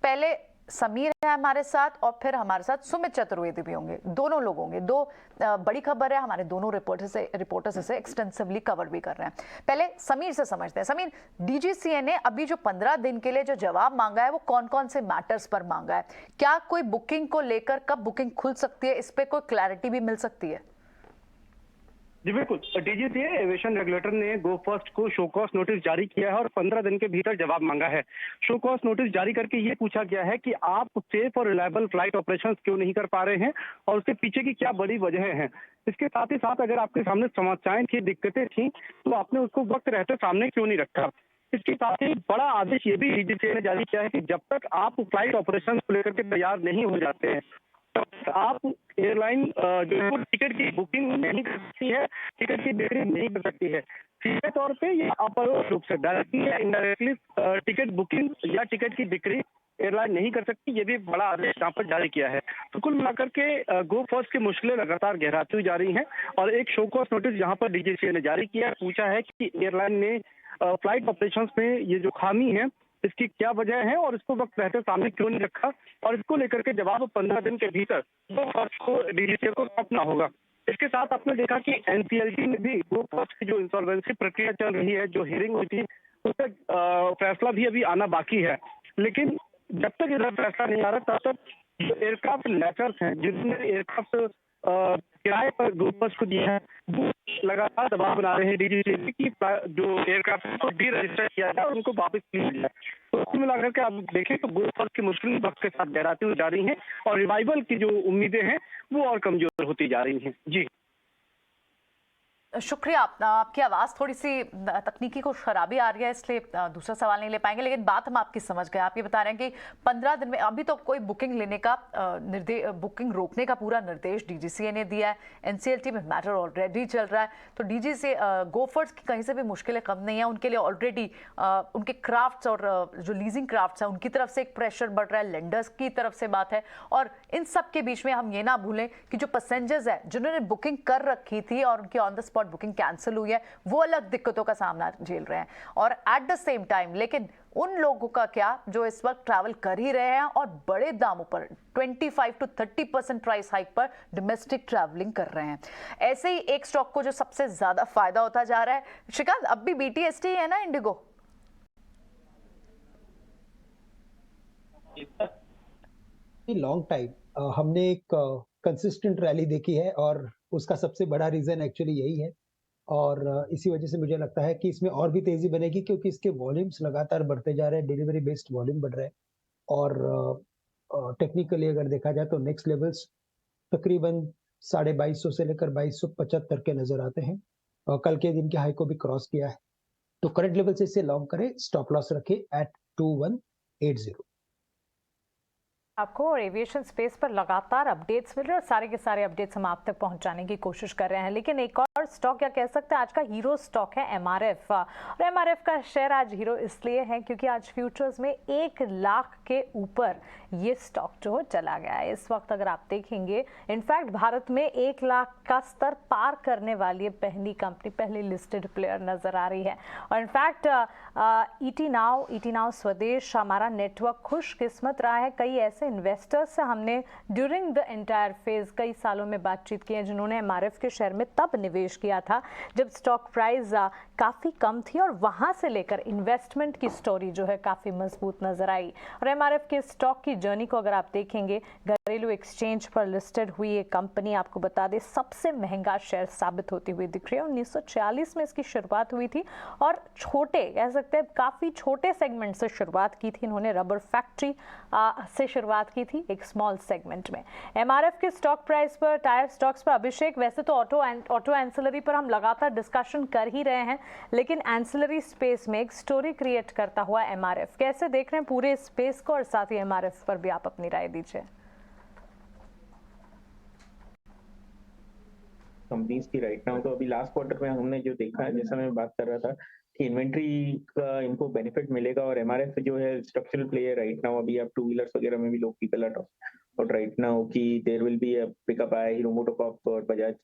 पहले समीर है हमारे साथ और फिर हमारे साथ सुमित चतुर्वेदी भी होंगे, दोनों लोग होंगे। दो बड़ी खबर है, हमारे दोनों रिपोर्टर्स इसे एक्सटेंसिवली कवर भी कर रहे हैं। पहले समीर से समझते हैं। समीर, डीजीसीए ने अभी जो 15 दिन के लिए जो जवाब मांगा है वो कौन कौन से मैटर्स पर मांगा है? क्या कोई बुकिंग को लेकर कब बुकिंग खुल सकती है, इस पर कोई क्लैरिटी भी मिल सकती है? जी बिल्कुल, डीजीसीए एविएशन रेगुलेटर ने गो फर्स्ट को शो कॉज नोटिस जारी किया है और 15 दिन के भीतर जवाब मांगा है। शो कॉज नोटिस जारी करके ये पूछा गया है कि आप सेफ और रिलायबल फ्लाइट ऑपरेशंस क्यों नहीं कर पा रहे हैं और उसके पीछे की क्या बड़ी वजह है। इसके साथ ही साथ अगर आपके सामने समस्याएं थी, दिक्कतें थी, तो आपने उसको वक्त रहते सामने क्यों नहीं रखा। इसके साथ ही बड़ा आदेश ये भी डीजीसीए ने जारी किया है कि जब तक आप फ्लाइट ऑपरेशंस को लेकर के तैयार नहीं हो जाते हैं आप एयरलाइन जो है टिकट की बुकिंग नहीं कर सकती है, टिकट की बिक्री नहीं कर सकती है। सीधे तौर पे या अपरोक्ष रूप से डायरेक्टली या इनडायरेक्टली टिकट बुकिंग या टिकट की बिक्री एयरलाइन नहीं कर सकती, ये भी बड़ा आदेश यहाँ पर जारी किया है। तो कुल मिलाकर के गो फर्स्ट की मुश्किलें लगातार गहराती हुई जा रही हैं और एक शो कॉज नोटिस यहाँ पर डीजीसीए ने जारी किया, पूछा है कि एयरलाइन ने फ्लाइट ऑपरेशंस में ये जो खामी है इसकी क्या वजह है और इसको वक्त रहते सामने क्यों नहीं रखा, और इसको लेकर के जवाब 15 दिन के भीतर गो फर्स्ट को डीजीसीए को सौंपना होगा। इसके साथ आपने देखा कि एनसीएलटी में भी गो फर्स्ट की जो इंसॉल्वेंसी प्रक्रिया चल रही है, जो हियरिंग हुई थी, उसका फैसला भी अभी आना बाकी है। लेकिन जब तक इधर फैसला नहीं आ रहा तब तक जो एयरक्राफ्ट लेचर्स हैं जिन्होंने एयरक्राफ्ट किराए पर गो फर्स्ट को दिया है वो लगातार दबाव बना रहे हैं डीजीसीए की जो एयरक्राफ्ट को डी रजिस्टर किया जाए और उनको वापस लिया जाए। तो कुल मिलाकर के आप देखें तो गो फर्स्ट की मुश्किल वक्त के साथ गहराती हुई जा रही हैं और रिवाइवल की जो उम्मीदें हैं वो और कमजोर होती जा रही हैं। जी शुक्रिया। आपकी आवाज़ थोड़ी सी तकनीकी को खराबी आ रही है इसलिए दूसरा सवाल नहीं ले पाएंगे, लेकिन बात हम आपकी समझ गए। आप ये बता रहे हैं कि 15 दिन में अभी तो कोई बुकिंग लेने का बुकिंग रोकने का पूरा निर्देश डीजीसीए ने दिया है। एनसीएलटी में मैटर ऑलरेडी चल रहा है, तो डीजीसीए गोफर्स की कहीं से भी मुश्किलें कम नहीं है। उनके लिए ऑलरेडी उनके क्राफ्ट्स और जो लीजिंग क्राफ्ट्स हैं उनकी तरफ से एक प्रेशर बढ़ रहा है, लेंडर्स की तरफ से बात है, और इन सब के बीच में हम ये ना भूलें कि जो पैसेंजर्स हैं जिन्होंने बुकिंग कर रखी थी और उनकी ऑन द स्पॉट और बुकिंग कैंसिल हुई है वो अलग दिक्कतों का सामना झेल रहे हैं, और एट द सेम टाइम लेकिन उन लोगों का क्या जो इस वक्त ट्रैवल कर ही रहे हैं और बड़े दामों पर 25 to 30% प्राइस हाइक पर डोमेस्टिक ट्रैवलिंग कर रहे हैं। ऐसे ही एक स्टॉक को जो सबसे ज्यादा फायदा होता जा रहा है, श्रीकांत, अब भी BTST है ना इंडिगो? लॉन्ग टाइम हमने एक कंसिस्टेंट रैली देखी है और उसका सबसे बड़ा रीजन एक्चुअली यही है, और इसी वजह से मुझे लगता है कि इसमें और भी तेजी बनेगी क्योंकि इसके वॉल्यूम्स लगातार बढ़ते जा रहे हैं, डिलीवरी बेस्ड वॉल्यूम बढ़ रहे हैं, और टेक्निकली अगर देखा जाए तो नेक्स्ट लेवल्स तकरीबन 2250 से लेकर 2275 के नजर आते हैं, और कल के दिन के हाई को भी क्रॉस किया है। तो करंट लेवल से इसे लॉन्ग करें, स्टॉप लॉस रखें एट 2180। आपको और एविएशन स्पेस पर लगातार अपडेट्स मिल रहे हैं और सारे के सारे अपडेट्स हम आप तक पहुंचाने की कोशिश कर रहे हैं। लेकिन एक और स्टॉक, या कह सकते हैं आज का हीरो स्टॉक है MRF, और MRF का शेयर आज हीरो इसलिए है क्योंकि आज फ्यूचर्स में 1 लाख के ऊपर ये स्टॉक जो चला गया है। इस वक्त अगर आप देखेंगे, इनफैक्ट भारत में 1 लाख का स्तर पार करने वाली पहली कंपनी, पहली लिस्टेड प्लेयर नजर आ रही है। और इनफैक्ट ET नाउ स्वदेश हमारा नेटवर्क खुशकिस्मत रहा है। कई ऐसे इन्वेस्टर्स से हमने ड्यूरिंग द एंटायर फेज कई सालों में बातचीत की है जिन्होंने MRF के शेयर में तब निवेश किया था जब स्टॉक प्राइस काफ़ी कम थी, और वहां से लेकर इन्वेस्टमेंट की स्टोरी जो है काफ़ी मजबूत नजर आई। और MRF के स्टॉक की जर्नी को अगर आप देखेंगे, घरेलू एक्सचेंज पर लिस्टेड हुई ये कंपनी, आपको बता दें, सबसे महंगा शेयर साबित होती हुई दिख रही है। 1946 में इसकी शुरुआत हुई थी और छोटे, कह सकते हैं काफ़ी छोटे सेगमेंट से शुरुआत की थी इन्होंने। रबर फैक्ट्री से शुरुआत की थी एक स्मॉल सेगमेंट में। MRF के स्टॉक प्राइस पर, टायर स्टॉक्स पर, अभिषेक, वैसे तो ऑटो एंसिलरी पर हम लगातार डिस्कशन कर ही रहे हैं, लेकिन एंसिलरी स्पेस में एक स्टोरी क्रिएट करता हुआ MRF, कैसे देख रहे हैं पूरे स्पेस को, और साथ ही MRF पर भी आप अपनी राय दीजिए। कंपनीज की राइट नाउ तो अभी लास्ट क्वार्टर में हमने जो देखा है, जैसा मैं बात कर रहा था कि इन्वेंट्री का इनको बेनिफिट मिलेगा, और MRF जो है स्ट्रक्चरल प्ले है राइट नाउ। अभी आप 2 व्हीलर्स वगैरह में भी लोग people are talking right now कि there will be a pickup by Hero MotoCorp और बजाज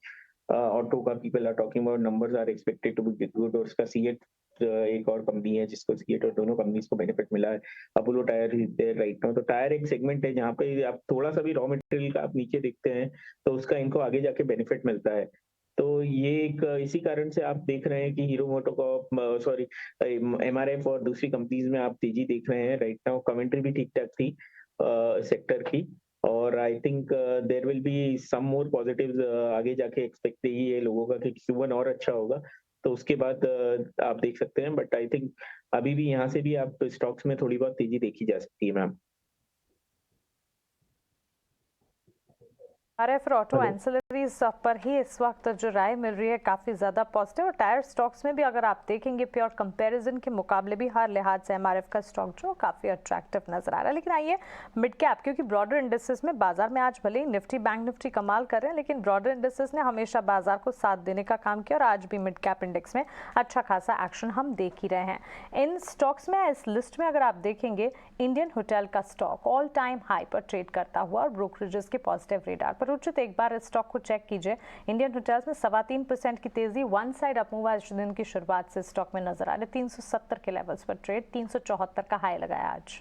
ऑटो का people are talking about, numbers are expected to be good. और उसका सीएट एक और कंपनी है जिसको सीएट और दोनों कंपनीज को बेनिफिट मिला है। अपोलो टायर राइट नाउ, तो टायर एक सेगमेंट है जहाँ पे आप थोड़ा सा भी रॉ मटेरियल का आप नीचे देखते हैं तो उसका इनको आगे जाके बेनिफिट मिलता है। तो ये एक इसी कारण से आप देख रहे हैं कि हीरो मोटोकॉर्प, सॉरी MRF और दूसरी कंपनीज में आप तेजी देख रहे हैं राइट नाउ। कमेंट्री भी ठीक ठाक थी सेक्टर की, और I think there will be some more positives आगे जाके एक्सपेक्ट ही है लोगों का कि Q1 और अच्छा होगा, तो उसके बाद आप देख सकते हैं। बट आई थिंक अभी भी यहाँ से भी आप स्टॉक्स में थोड़ी बहुत तेजी देखी जा सकती है मैम। MRF और ऑटो एंसिलरीज पर ही इस वक्त जो राय मिल रही है काफ़ी ज़्यादा पॉजिटिव, और टायर स्टॉक्स में भी अगर आप देखेंगे प्योर कंपैरिजन के मुकाबले भी हर लिहाज से MRF का स्टॉक जो काफ़ी अट्रैक्टिव नजर आ रहा है। लेकिन आइए मिड कैप, क्योंकि ब्रॉडर इंडेक्सेस में बाजार में आज भले ही निफ्टी, बैंक निफ्टी कमाल कर रहे हैं, लेकिन ब्रॉडर इंडेक्सेस ने हमेशा बाजार को साथ देने का काम किया, और आज भी मिड कैप इंडेक्स में अच्छा खासा एक्शन हम देख ही रहे हैं। इन स्टॉक्स में, इस लिस्ट में अगर आप देखेंगे, इंडियन होटल का स्टॉक ऑल टाइम हाई पर ट्रेड करता हुआ और ब्रोकरेजेस के पॉजिटिव रेडार पर। उचित एक बार इस स्टॉक को चेक कीजिए। इंडियन होटल्स में 3.25% की तेजी, वन साइड अपमूव आज दिन की शुरुआत से स्टॉक में नजर आ रहे। 370 के लेवल्स पर ट्रेड, 374 का हाई लगाया आज।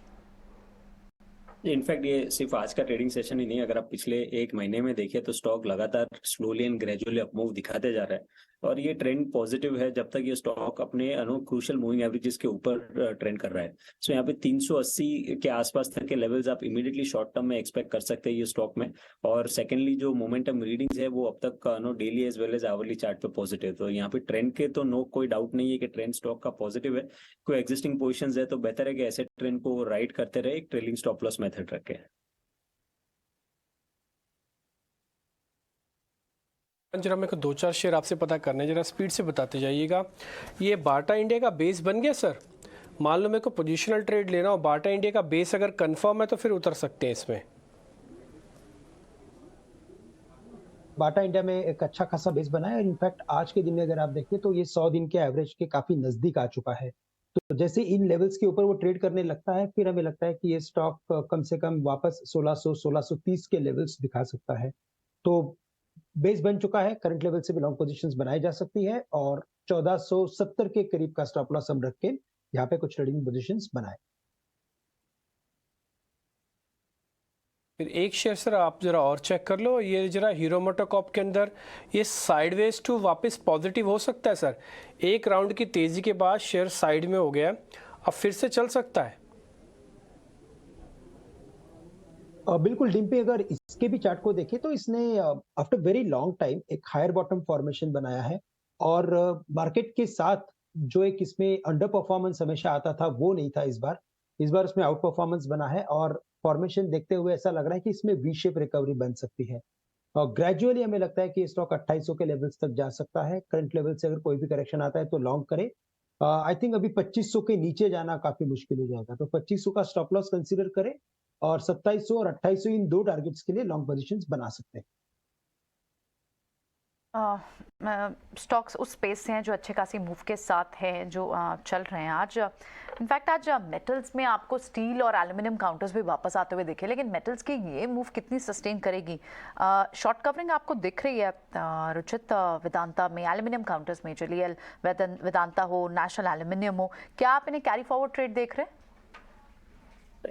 इनफैक्ट ये सिर्फ आज का ट्रेडिंग सेशन ही नहीं, अगर आप पिछले 1 महीने में देखें तो स्टॉक लगातार स्लोली एंड ग्रेजुअली अपमूव दिखाते जा रहा है, और ये ट्रेंड पॉजिटिव है जब तक ये स्टॉक अपने क्रूशियल मूविंग एवरेजेस के ऊपर ट्रेंड कर रहा है। सो यहाँ पे 380 के आसपास तक के लेवल्स आप इमीडिएटली शॉर्ट टर्म में एक्सपेक्ट कर सकते हैं ये स्टॉक में। और सेकेंडली जो मोमेंटम रीडिंग्स है वो अब तक daily as well as hourly chart पे पॉजिटिव, तो यहाँ पे ट्रेंड के तो कोई डाउट नहीं है कि ट्रेंड स्टॉक का पॉजिटिव है। कोई एग्जिस्टिंग पोजिशन है तो बेहतर है कि ऐसे ट्रेंड को राइड करते रहे, एक ट्रेलिंग स्टॉप लॉस मेथड रखे। जरा मेरे को 2-4 शेयर आपसे पता करने, जरा स्पीड से बताते जाइएगा। ये बाटा इंडिया का बेस बन गया सर? मान लो मेरे को पोजिशनल ट्रेड लेना हो, बाटा इंडिया का बेस अगर कंफर्म है तो फिर उतर सकते हैं इसमें। बाटा इंडिया में एक अच्छा खासा बेस बना है, और इनफैक्ट आज के दिन में अगर आप देखें तो ये 100 दिन के एवरेज के काफी नजदीक आ चुका है। तो जैसे इन लेवल्स के ऊपर वो ट्रेड करने लगता है, फिर हमें लगता है कि ये स्टॉक कम से कम वापस 1600-1630 के लेवल्स दिखा सकता है। तो बेस बन चुका है, करंट लेवल से भी लॉन्ग पोजीशंस बनाई जा सकती है और 1470 के करीब का स्टॉप लॉस हम रख के यहाँ पे कुछ ट्रेडिंग पोजीशंस बनाए। फिर एक शेयर सर आप जरा और चेक कर लो, ये जरा हीरो मोटोकॉर्प के अंदर ये साइडवेज टू वापस पॉजिटिव हो सकता है सर। एक राउंड की तेजी के बाद शेयर साइड में हो गया, अब फिर से चल सकता है। बिल्कुल डिम्पी, अगर इसके भी चार्ट को देखें तो इसने आफ्टर वेरी लॉन्ग टाइम एक हायर बॉटम फॉर्मेशन बनाया है और मार्केट के साथ जो एक इसमें अंडर परफॉर्मेंस हमेशा आता था वो नहीं था इस बार उसमें आउट परफॉर्मेंस बना है और फॉर्मेशन देखते हुए ऐसा लग रहा है कि इसमें वी शेप रिकवरी बन सकती है और ग्रेजुअली हमें लगता है कि स्टॉक 2800 के लेवल्स तक जा सकता है। करंट लेवल से अगर कोई भी करेक्शन आता है तो लॉन्ग करे। आई थिंक अभी 2500 के नीचे जाना काफी मुश्किल हो जाएगा, तो 2500 का स्टॉप लॉस कंसीडर करें और 2700 और 2800 इन दो टारगेट्स के लिए लॉन्ग पोजीशंस बना सकते हैं। स्टॉक्स उस स्पेस से हैं जो अच्छे खासी मूव के साथ है, जो चल रहे हैं आज। इनफैक्ट आज मेटल्स में आपको स्टील और एल्यूमिनियम काउंटर्स भी वापस आते हुए दिखे, लेकिन मेटल्स की ये मूव कितनी सस्टेन करेगी? शॉर्ट कवरिंग आपको दिख रही है रुचित वेदांता में, एल्यूमिनियम काउंटर्स में, चलिए वेदांता हो, नेशनल एल्यूमिनियम हो, क्या आप इन्हें कैरी फॉरवर्ड ट्रेड देख रहे हैं?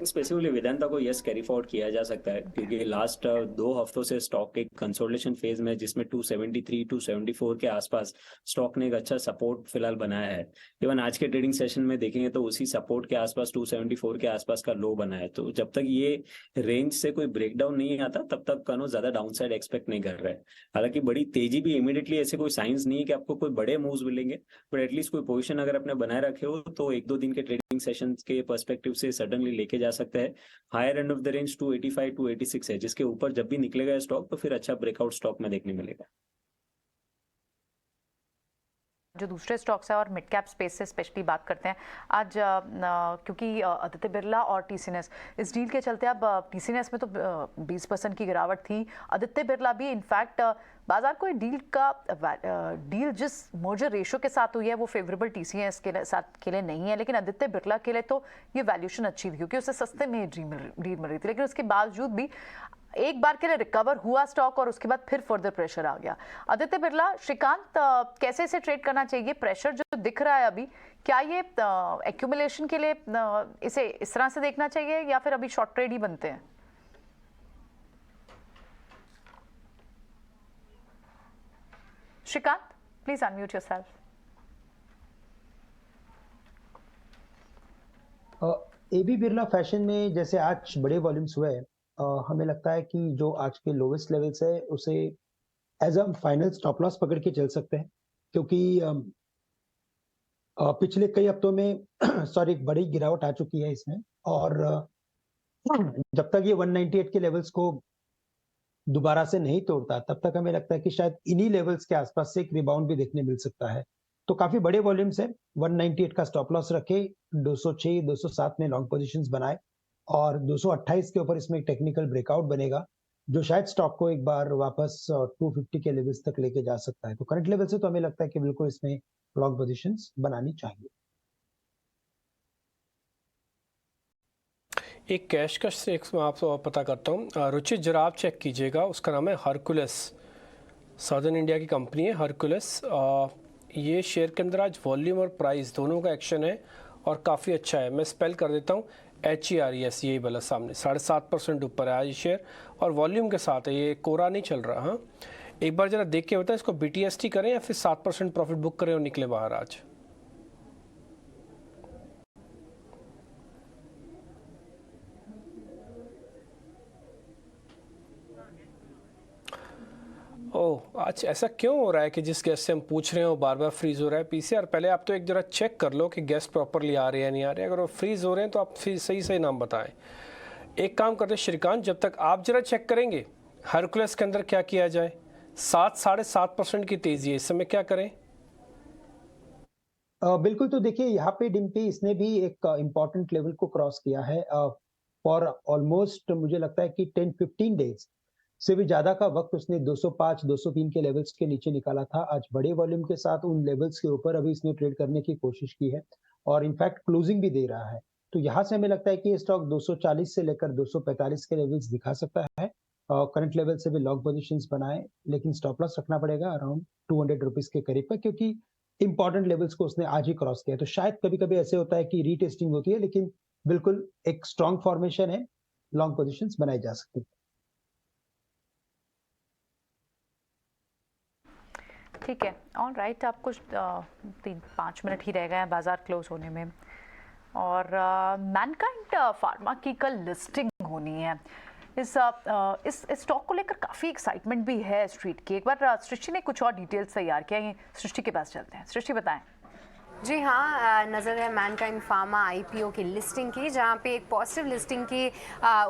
स्पेसिफिकली वेदांता को यस कैरी फॉरवर्ड किया जा सकता है क्योंकि लास्ट 2 हफ्तों से स्टॉक एक कंसोलिडेशन फेज में जिसमें 273 274 के आसपास स्टॉक ने एक अच्छा सपोर्ट फिलहाल बनाया है। इवन आज के ट्रेडिंग सेशन में देखेंगे तो उसी सपोर्ट के आसपास 274 के आसपास का लो बना है, तो जब तक ये रेंज से कोई ब्रेकडाउन नहीं आता तब तक कनो ज्यादा डाउनसाइड एक्सपेक्ट नहीं कर रहा है। हालांकि बड़ी तेजी भी इमीडिएटली ऐसे कोई साइंस नहीं है कि आपको कोई बड़े मूव्स मिलेंगे, बट एटलीस्ट कोई पोजीशन अगर आपने बनाए रखे हो तो 1-2 दिन के ट्रेडिंग सेशन के पर्सपेक्टिव से सडनली लेके जा सकता है। Higher end of the range 285 286 है, जिसके ऊपर जब भी निकलेगा स्टॉक तो फिर अच्छा ब्रेकआउट स्टॉक में देखने मिलेगा। जो दूसरे स्टॉक्स है और मिड कैप स्पेस से स्पेशली बात करते हैं आज, क्योंकि आदित्य बिरला और टीसीएस इस डील के चलते, अब टीसीएस में तो 20% की गिरावट थी, आदित्य बिरला भी इनफैक्ट बाजार को डील जिस मर्जर रेशो के साथ हुई है वो फेवरेबल टीसीएस के लिए नहीं है, लेकिन आदित्य बिरला के लिए तो ये वैल्यूएशन अच्छी थी क्योंकि उसे सस्ते में डील मिल रही थी, लेकिन उसके बावजूद भी एक बार के लिए रिकवर हुआ स्टॉक और उसके बाद फिर फर्दर प्रेशर आ गया। आदित्य बिरला, श्रीकांत, कैसे इसे ट्रेड करना चाहिए? प्रेशर जो दिख रहा है अभी, क्या ये एक्यूमुलेशन के लिए इसे इस तरह से देखना चाहिए या फिर अभी शॉर्ट ट्रेड ही बनते हैं? Srikanth, please unmute yourself. AB Birla fashion में जैसे आज बड़े वॉल्यूम्स हुए हैं, हमें लगता है कि जो आज के लोवेस्ट लेवल्स है उसे as a final stop loss पकड़ के चल सकते हैं क्योंकि पिछले कई हफ्तों में सॉरी बड़ी गिरावट आ चुकी है इसमें और जब तक ये 198 के लेवल्स को दोबारा से नहीं तोड़ता तब तक हमें लगता है कि शायद इन्हीं लेवल्स के आसपास से एक रिबाउंड भी देखने मिल सकता है। तो काफी बड़े वॉल्यूम्स है, 198 का स्टॉप लॉस रखे, 206 207 में लॉन्ग पोजीशंस बनाए और 228 के ऊपर इसमें एक टेक्निकल ब्रेकआउट बनेगा जो शायद स्टॉक को एक बार वापस 250 के लेवल्स तक लेके जा सकता है। तो करंट लेवल से तो हमें लगता है कि बिल्कुल इसमें लॉन्ग पोजीशंस बनानी चाहिए। एक कैश का एक मैं आपको पता करता हूँ, रुचित जरा आप चेक कीजिएगा, उसका नाम है हरकुलस, साउदर्न इंडिया की कंपनी है हरकुलस। ये शेयर के अंदर आज वॉल्यूम और प्राइस दोनों का एक्शन है और काफ़ी अच्छा है। मैं स्पेल कर देता हूँ HERES, यही वाला सामने 7.5% ऊपर है आज शेयर और वॉल्यूम के साथ है, ये कोरा नहीं चल रहा। हाँ, एक बार जरा देख के बताएं इसको BTST करें या फिर 7% प्रॉफिट बुक करें और निकले बाहर आज। ओह, आज ऐसा क्यों हो रहा है कि जिस गैस से हम पूछ रहे हो बार बार फ्रीज हो रहा है? PCR पहले आप तो एक जरा चेक कर लो कि गैस प्रॉपरली आ रहे हैं या नहीं आ रहे हैं। अगर वो फ्रीज हो रहे हैं तो आप सही नाम बताएं। एक काम करते हैं श्रीकांत, जब तक आप जरा चेक करेंगे हरकुलस के अंदर क्या किया जाए। 7-7.5% की तेजी है, इस समय क्या करें? बिल्कुल, तो देखिए यहाँ पे डिम्पी इसने भी एक इम्पोर्टेंट लेवल को क्रॉस किया है फॉर ऑलमोस्ट मुझे लगता है कि 10-15 डेज से भी ज्यादा का वक्त उसने 205 203 के लेवल्स के नीचे निकाला था। आज बड़े वॉल्यूम के साथ उन लेवल्स के ऊपर अभी इसने ट्रेड करने की कोशिश की है और इनफैक्ट क्लोजिंग भी दे रहा है। तो यहाँ से हमें लगता है कि ये स्टॉक 240 से लेकर 245 के लेवल्स दिखा सकता है करंट लेवल से भी लॉन्ग पोजीशंस बनाए, लेकिन स्टॉप लॉस रखना पड़ेगा अराउंड 200 रुपीज के करीब पर, क्योंकि इंपॉर्टेंट लेवल्स को उसने आज ही क्रॉस किया। तो शायद कभी कभी ऐसे होता है कि रीटेस्टिंग होती है, लेकिन बिल्कुल एक स्ट्रॉन्ग फॉर्मेशन है, लॉन्ग पोजीशंस बनाई जा सकती है। ठीक है, ऑल राइट। आप कुछ 3-5 मिनट ही रह गए हैं बाजार क्लोज होने में, और मैनकाइंड फार्मा की कल लिस्टिंग होनी है। इस स्टॉक को लेकर काफ़ी एक्साइटमेंट भी है स्ट्रीट की। एक बार सृष्टि ने कुछ और डिटेल्स तैयार किया है, सृष्टि के पास चलते हैं। सृष्टि बताएं। जी हाँ, नज़र है मैनकाइंड फार्मा आईपीओ की लिस्टिंग की, जहाँ पे एक पॉजिटिव लिस्टिंग की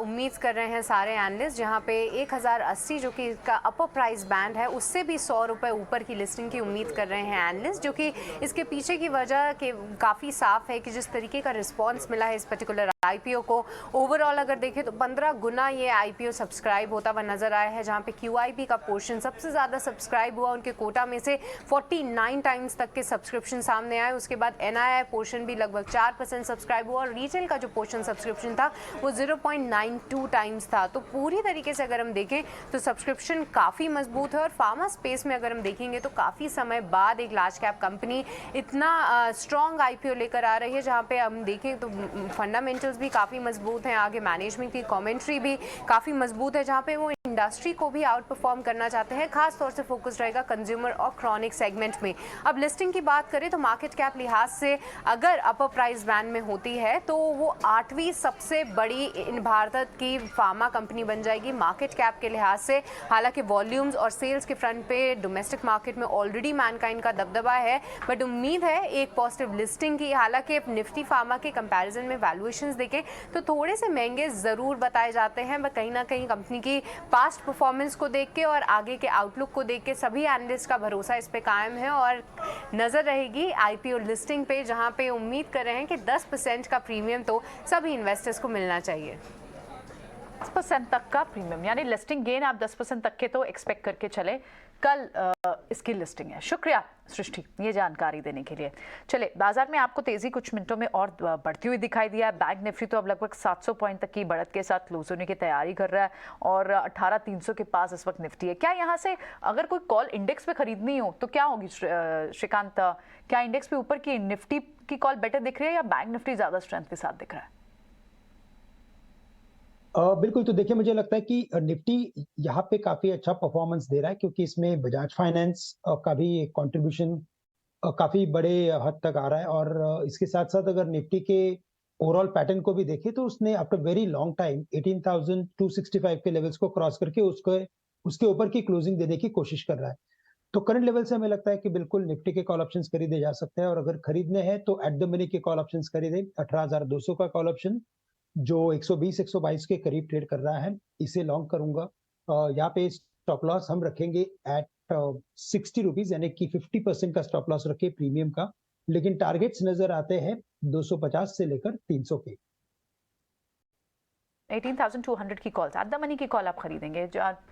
उम्मीद कर रहे हैं सारे एनालिस्ट, जहाँ पे 1080 जो कि इसका अपर प्राइस बैंड है, उससे भी 100 रुपये ऊपर की लिस्टिंग की उम्मीद कर रहे हैं एनालिस्ट, जो कि इसके पीछे की वजह के काफ़ी साफ है कि जिस तरीके का रिस्पॉन्स मिला है इस पर्टिकुलर आईपीओ को। ओवरऑल अगर देखें तो 15 गुना ये आईपीओ सब्सक्राइब होता हुआ नजर आया है, जहाँ पे क्यूआईबी का पोर्शन सबसे ज़्यादा सब्सक्राइब हुआ, उनके कोटा में से 49 टाइम्स तक के सब्सक्रिप्शन सामने आए। उसके बाद एनआईआई पोर्शन भी लगभग 4% सब्सक्राइब हुआ, और रिटेल का जो पोर्शन सब्सक्रिप्शन था वो 0.92 टाइम्स था। तो पूरी तरीके से अगर हम देखें तो सब्सक्रिप्शन काफ़ी मजबूत है, और फार्मा स्पेस में अगर हम देखेंगे तो काफ़ी समय बाद एक लार्ज कैप कंपनी इतना स्ट्रॉन्ग आईपीओ लेकर आ रही है, जहाँ पे हम देखें तो फंडामेंटल्स भी काफ़ी मजबूत हैं, आगे मैनेजमेंट की कमेंट्री भी काफ़ी मजबूत है, जहाँ पे वो इंडस्ट्री को भी आउट परफॉर्म करना चाहते हैं। खास तौर से फोकस रहेगा कंज्यूमर और क्रॉनिक सेगमेंट में। अब लिस्टिंग की बात करें तो मार्केट कैप लिहाज से अगर अपर प्राइस बैंड में होती है तो वो 8वीं सबसे बड़ी इन भारत की फार्मा कंपनी बन जाएगी मार्केट कैप के लिहाज से। हालांकि वॉल्यूम्स और सेल्स के फ्रंट पे डोमेस्टिक मार्केट में ऑलरेडी मैनकाइंड का दबदबा है, बट उम्मीद है एक पॉजिटिव लिस्टिंग की। हालांकि निफ्टी फार्मा के कंपैरिजन में वैल्यूएशंस देखें तो थोड़े से महंगे ज़रूर बताए जाते हैं, बट कहीं ना कहीं कंपनी की पास्ट परफॉर्मेंस को देख के और आगे के आउटलुक को देख के सभी एनालिस्ट का भरोसा इस पे कायम है, और नज़र रहेगी आईपीओ लिस्टिंग पे, जहां पे उम्मीद कर रहे हैं कि 10% का प्रीमियम तो सभी इन्वेस्टर्स को मिलना चाहिए। 10% तक का प्रीमियम, यानी लिस्टिंग गेन आप 10% तक के तो एक्सपेक्ट करके चले। कल इसकी लिस्टिंग है। शुक्रिया सृष्टि ये जानकारी देने के लिए। चले, बाजार में आपको तेजी कुछ मिनटों में और बढ़ती हुई दिखाई दिया है। बैंक निफ्टी तो अब लगभग 700 पॉइंट तक की बढ़त के साथ क्लोज होने की तैयारी कर रहा है, और 18,300 के पास इस वक्त निफ्टी है। क्या यहाँ से अगर कोई कॉल इंडेक्स पे खरीदनी हो तो क्या होगी श्रीकांत? क्या इंडेक्स पे ऊपर की निफ्टी की कॉल बेटर दिख रही है, या बैंक निफ्टी ज्यादा स्ट्रेंथ के साथ दिख रहा है? बिल्कुल, तो देखिए मुझे लगता है कि निफ्टी यहाँ पे काफी अच्छा परफॉर्मेंस दे रहा है, क्योंकि इसमें बजाज फाइनेंस का भी कंट्रीब्यूशन काफी बड़े हद तक आ रहा है, और इसके साथ साथ अगर निफ्टी के ओवरऑल पैटर्न को भी देखें तो उसने आफ्टर वेरी लॉन्ग टाइम 18,265 के लेवल्स को क्रॉस करके उसके ऊपर की क्लोजिंग देने की कोशिश कर रहा है। तो करंट लेवल से हमें लगता है कि बिल्कुल निफ्टी के कॉल ऑप्शंस खरीदे जा सकते हैं, और अगर खरीदने हैं तो एट द मनी के कॉल ऑप्शंस खरीदे। 18,200 का कॉल ऑप्शन जो 120-122 के करीब ट्रेड कर रहा है, इसे लॉन्ग करूंगा। यहाँ पे स्टॉप लॉस हम रखेंगे एट 60 रुपीज, यानी कि 50% का स्टॉप लॉस रखे प्रीमियम का, लेकिन टारगेट्स नजर आते हैं 250 से लेकर 300 के। 18,200 की कॉल्स, एट द मनी की कॉल आप खरीदेंगे,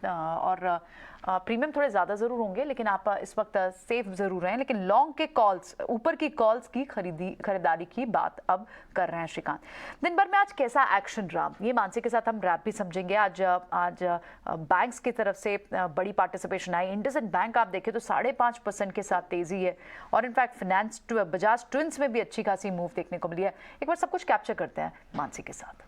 और प्रीमियम थोड़े ज़्यादा ज़रूर होंगे, लेकिन आप इस वक्त सेफ ज़रूर हैं। लेकिन लॉन्ग के कॉल्स, ऊपर की कॉल्स की खरीदारी की बात अब कर रहे हैं श्रीकांत। दिन भर में आज कैसा एक्शन रहा, ये मानसी के साथ हम रैप भी समझेंगे। आज बैंक्स की तरफ से बड़ी पार्टिसिपेशन आई। इंडसइंड बैंक आप देखें तो 5.5% के साथ तेजी है, और इनफैक्ट फाइनेंस बजाज ट्विंस में भी अच्छी खासी मूव देखने को मिली है। एक बार सब कुछ कैप्चर करते हैं मानसी के साथ।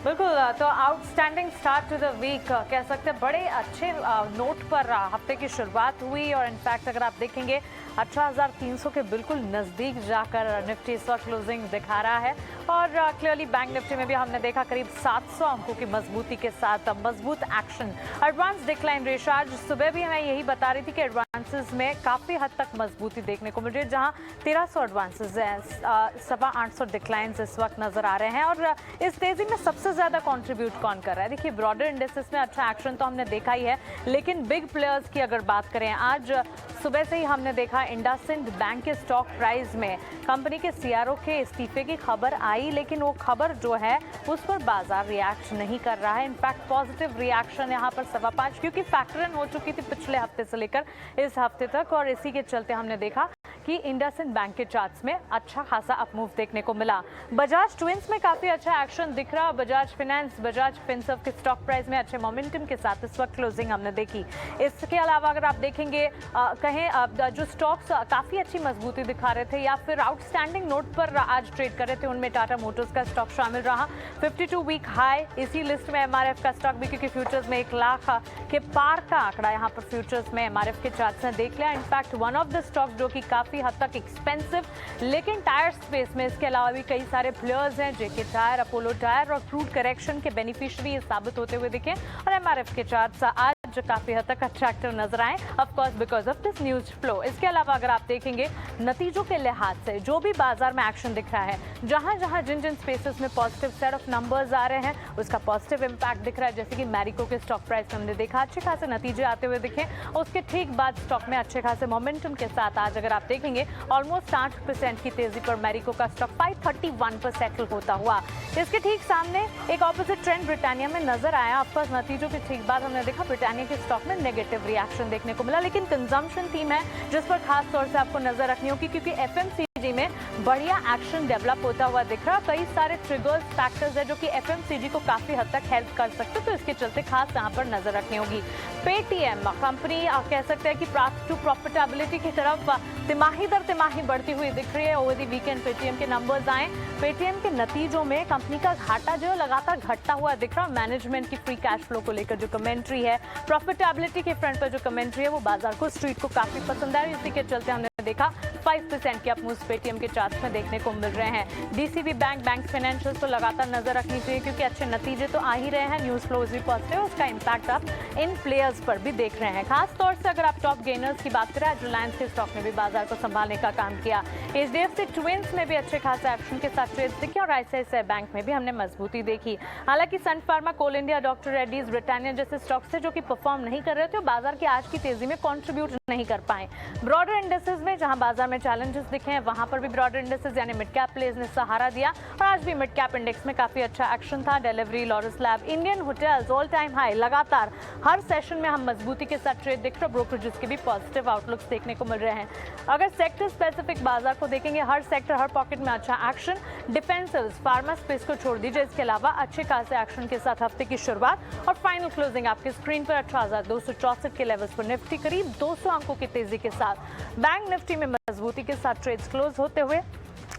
बिल्कुल, तो outstanding start to the week कह सकते हैं। बड़े अच्छे नोट पर हफ्ते की शुरुआत हुई, और इनफैक्ट अगर आप देखेंगे 18,300 के बिल्कुल नज़दीक जाकर निफ्टी इस वक्त क्लोजिंग दिखा रहा है, और क्लियरली बैंक निफ्टी में भी हमने देखा करीब 700 अंकों की मजबूती के साथ मजबूत एक्शन। एडवांस डिक्लाइन रेशियो, आज सुबह भी मैं यही बता रही थी कि एडवांसेस में काफ़ी हद तक मजबूती देखने को मिल रही है, जहाँ 1300 एडवांसेस हैं, 850 डिक्लाइंस इस वक्त नजर आ रहे हैं। और इस तेजी में सबसे ज़्यादा कॉन्ट्रीब्यूट कौन कर रहा है? देखिए, ब्रॉडर इंडेक्सेस में अच्छा एक्शन तो हमने देखा ही है, लेकिन बिग प्लेयर्स की अगर बात करें, आज सुबह से ही हमने देखा इंडसइंड बैंक के स्टॉक प्राइस में कंपनी के सीआरओ के इस्तीफे की खबर आई, लेकिन वो खबर जो है उस पर बाजार रिएक्ट नहीं कर रहा है। इनफैक्ट पॉजिटिव रिएक्शन यहाँ पर 5.25, क्योंकि फैक्टर इन हो चुकी थी पिछले हफ्ते से लेकर इस हफ्ते तक, और इसी के चलते हमने देखा कि इंडसइंड बैंक के चार्ट्स में अच्छा खासा अपमूव देखने को मिला। बजाज ट्विंस में काफी अच्छा एक्शन दिख रहा। बजाज फाइनेंस, बजाज फिनसर्व के स्टॉक प्राइस में अच्छे मोमेंटम के साथ इस वक्त क्लोजिंग हमने देखी। इसके अलावा अगर आप देखेंगे कहें जो स्टॉक्स काफी अच्छी मजबूती दिखा रहे थे या फिर आउटस्टैंडिंग नोट पर आज ट्रेड कर रहे थे, उनमें टाटा मोटर्स का स्टॉक शामिल रहा। 52 वीक हाई इसी लिस्ट में एमआरएफ का स्टॉक भी, क्योंकि फ्यूचर्स में 1 लाख के पार का आंकड़ा यहाँ पर फ्यूचर्स में एमआरएफ के चार्ट्स ने देख लिया। In fact one of the stock जो कि काफी हद तक एक्सपेंसिव लेकिन टायर स्पेस में, इसके अलावा भी कई सारे प्लेयर्स हैं, जेके टायर, अपोलो टायर और क्रूड करेक्शन के बेनिफिशियरी साबित होते हुए दिखे और एमआरएफ के चार्ट्स आज काफी हद तक अट्रैक्टिव नजर आए, of course because of this news flow. इसके अलावा अगर आप देखेंगे नतीजों के लिहाज से जो भी बाजार में एक्शन दिख रहा है, जहां जहां जिन जिन स्पेसेस में पॉजिटिव सेट ऑफ नंबर्स आ रहे हैं उसका पॉजिटिव इंपैक्ट दिख रहा है। जैसे कि मैरिको के स्टॉक प्राइस में हमने देखा अच्छे खासे नतीजे आते हुए दिखे, उसके ठीक बाद स्टॉक में अच्छे खासे मोमेंटम के साथ आज अगर आप देखेंगे ऑलमोस्ट 8% की तेजी पर मैरिको का स्टॉक 531 पर सेटल होता हुआ। इसके ठीक सामने एक ऑपोजिट ट्रेंड ब्रिटानिया में नजर आया। ऑफकोर्स नतीजों के ठीक बाद हमने देखा ब्रिटानिया के स्टॉक में नेगेटिव रिएक्शन देखने को मिला, लेकिन कंजम्पशन थीम है जिस पर खास तौर से आपको नजर रखनी होगी, क्योंकि एफएमसीजी में बढ़िया एक्शन डेवलप होता हुआ दिख रहा। कई सारे ट्रिगर्स फैक्टर्स है जो कि एफएमसीजी को काफी हद तक हेल्प कर सकते, तो इसके चलते खास यहाँ पर नजर रखनी होगी। पेटीएम कंपनी कह सकते हैं कि पाथ टू प्रॉफिटेबिलिटी की तरफ तिमाही दर तिमाही बढ़ती हुई दिख रही है। ओवर दी वीकेंड पेटीएम के नंबर्स आए, पेटीएम के नतीजों में कंपनी का घाटा जो है लगातार घटता हुआ दिख रहा। मैनेजमेंट की फ्री कैश फ्लो को लेकर जो कमेंट्री है, प्रॉफिटेबिलिटी के फ्रंट पर जो कमेंट्री है, वो बाजार को, स्ट्रीट को काफी पसंद है। इसी के चलते हमने देखा 5% के अपमूव्स पेटीएम के चार्ट्स में देखने को मिल रहे हैं। डीसीबी बैंक, बैंक फाइनेंशियल तो लगातार नजर रखनी चाहिए क्योंकि अच्छे नतीजे तो आ ही रहे हैं, न्यूज फ्लोज भी पॉजिटिव, उसका इंपैक्ट आप इन प्लेयर्स पर भी देख रहे हैं। खास तौर से अगर आप टॉप गेनर्स की बात करें, रिलायंस के स्टॉक ने भी बाजार को संभालने का काम किया। एचडीएफसी ट्विंस में भी अच्छे खासे एक्शन के साथ ट्रेड्स दिखे और आईसीआईसीआई बैंक में भी हमने मजबूती देखी। हालांकि सन फार्मा, कोल इंडिया, डॉक्टर रेड्डीज, ब्रिटानिया जैसे स्टॉक्स थे जो कि परफॉर्म नहीं कर रहे थे और बाजार की आज की तेजी में कॉन्ट्रीब्यूट नहीं कर पाए। ब्रॉडर इंडेसेस में जहां बाजार में चैलेंजेस दिखे हैं, वहां पर भी ब्रॉडर इंडेसेस यानी मिड कैप प्लेज ने सहारा दिया और आज भी मिड कैप इंडेक्स में काफी अच्छा एक्शन था। Delivery, Laurus lab, Indian hotels all time high, लगातार हर सेशन में हम मजबूती के साथ ट्रेड देख रहे, ब्रोकरेजेस के भी पॉजिटिव आउटलुक्स देखने को मिल रहे हैं। अगर सेक्टर स्पेसिफिक बाजार को देखेंगे, हर सेक्टर, हर पॉकेट में अच्छा एक्शन। डिफेंसिव्स, फार्मा स्पेस को छोड़ दीजिए, इसके अलावा अच्छे खासे एक्शन के साथ हफ्ते की शुरुआत और फाइनल क्लोजिंग आपकी स्क्रीन पर 18,264 के लेवल्स पर निफ्टी करीब 200 अंकों की तेजी के साथ। बैंक निफ्टी में मजबूती के साथ ट्रेड्स क्लोज होते हुए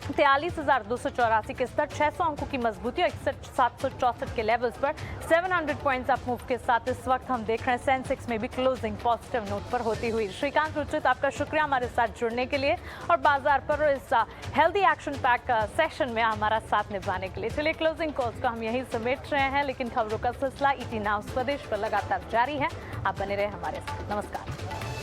43,284 के स्तर, 600 अंकों की मजबूती और 61,764 के लेवल्स पर 700 पॉइंट्स अप मूव के साथ इस वक्त हम देख रहे हैं सेंसेक्स में भी क्लोजिंग पॉजिटिव नोट पर होती हुई। श्रीकांत रुचित, आपका शुक्रिया हमारे साथ जुड़ने के लिए और बाजार पर इस हेल्दी एक्शन पैक सेशन में हमारा साथ निभाने के लिए। चलिए क्लोजिंग कॉल्स को हम यहीं समेट रहे हैं, लेकिन खबरों का सिलसिला ईटी नाउ स्वदेश पर लगातार जारी है। आप बने रहे हमारे साथ। नमस्कार।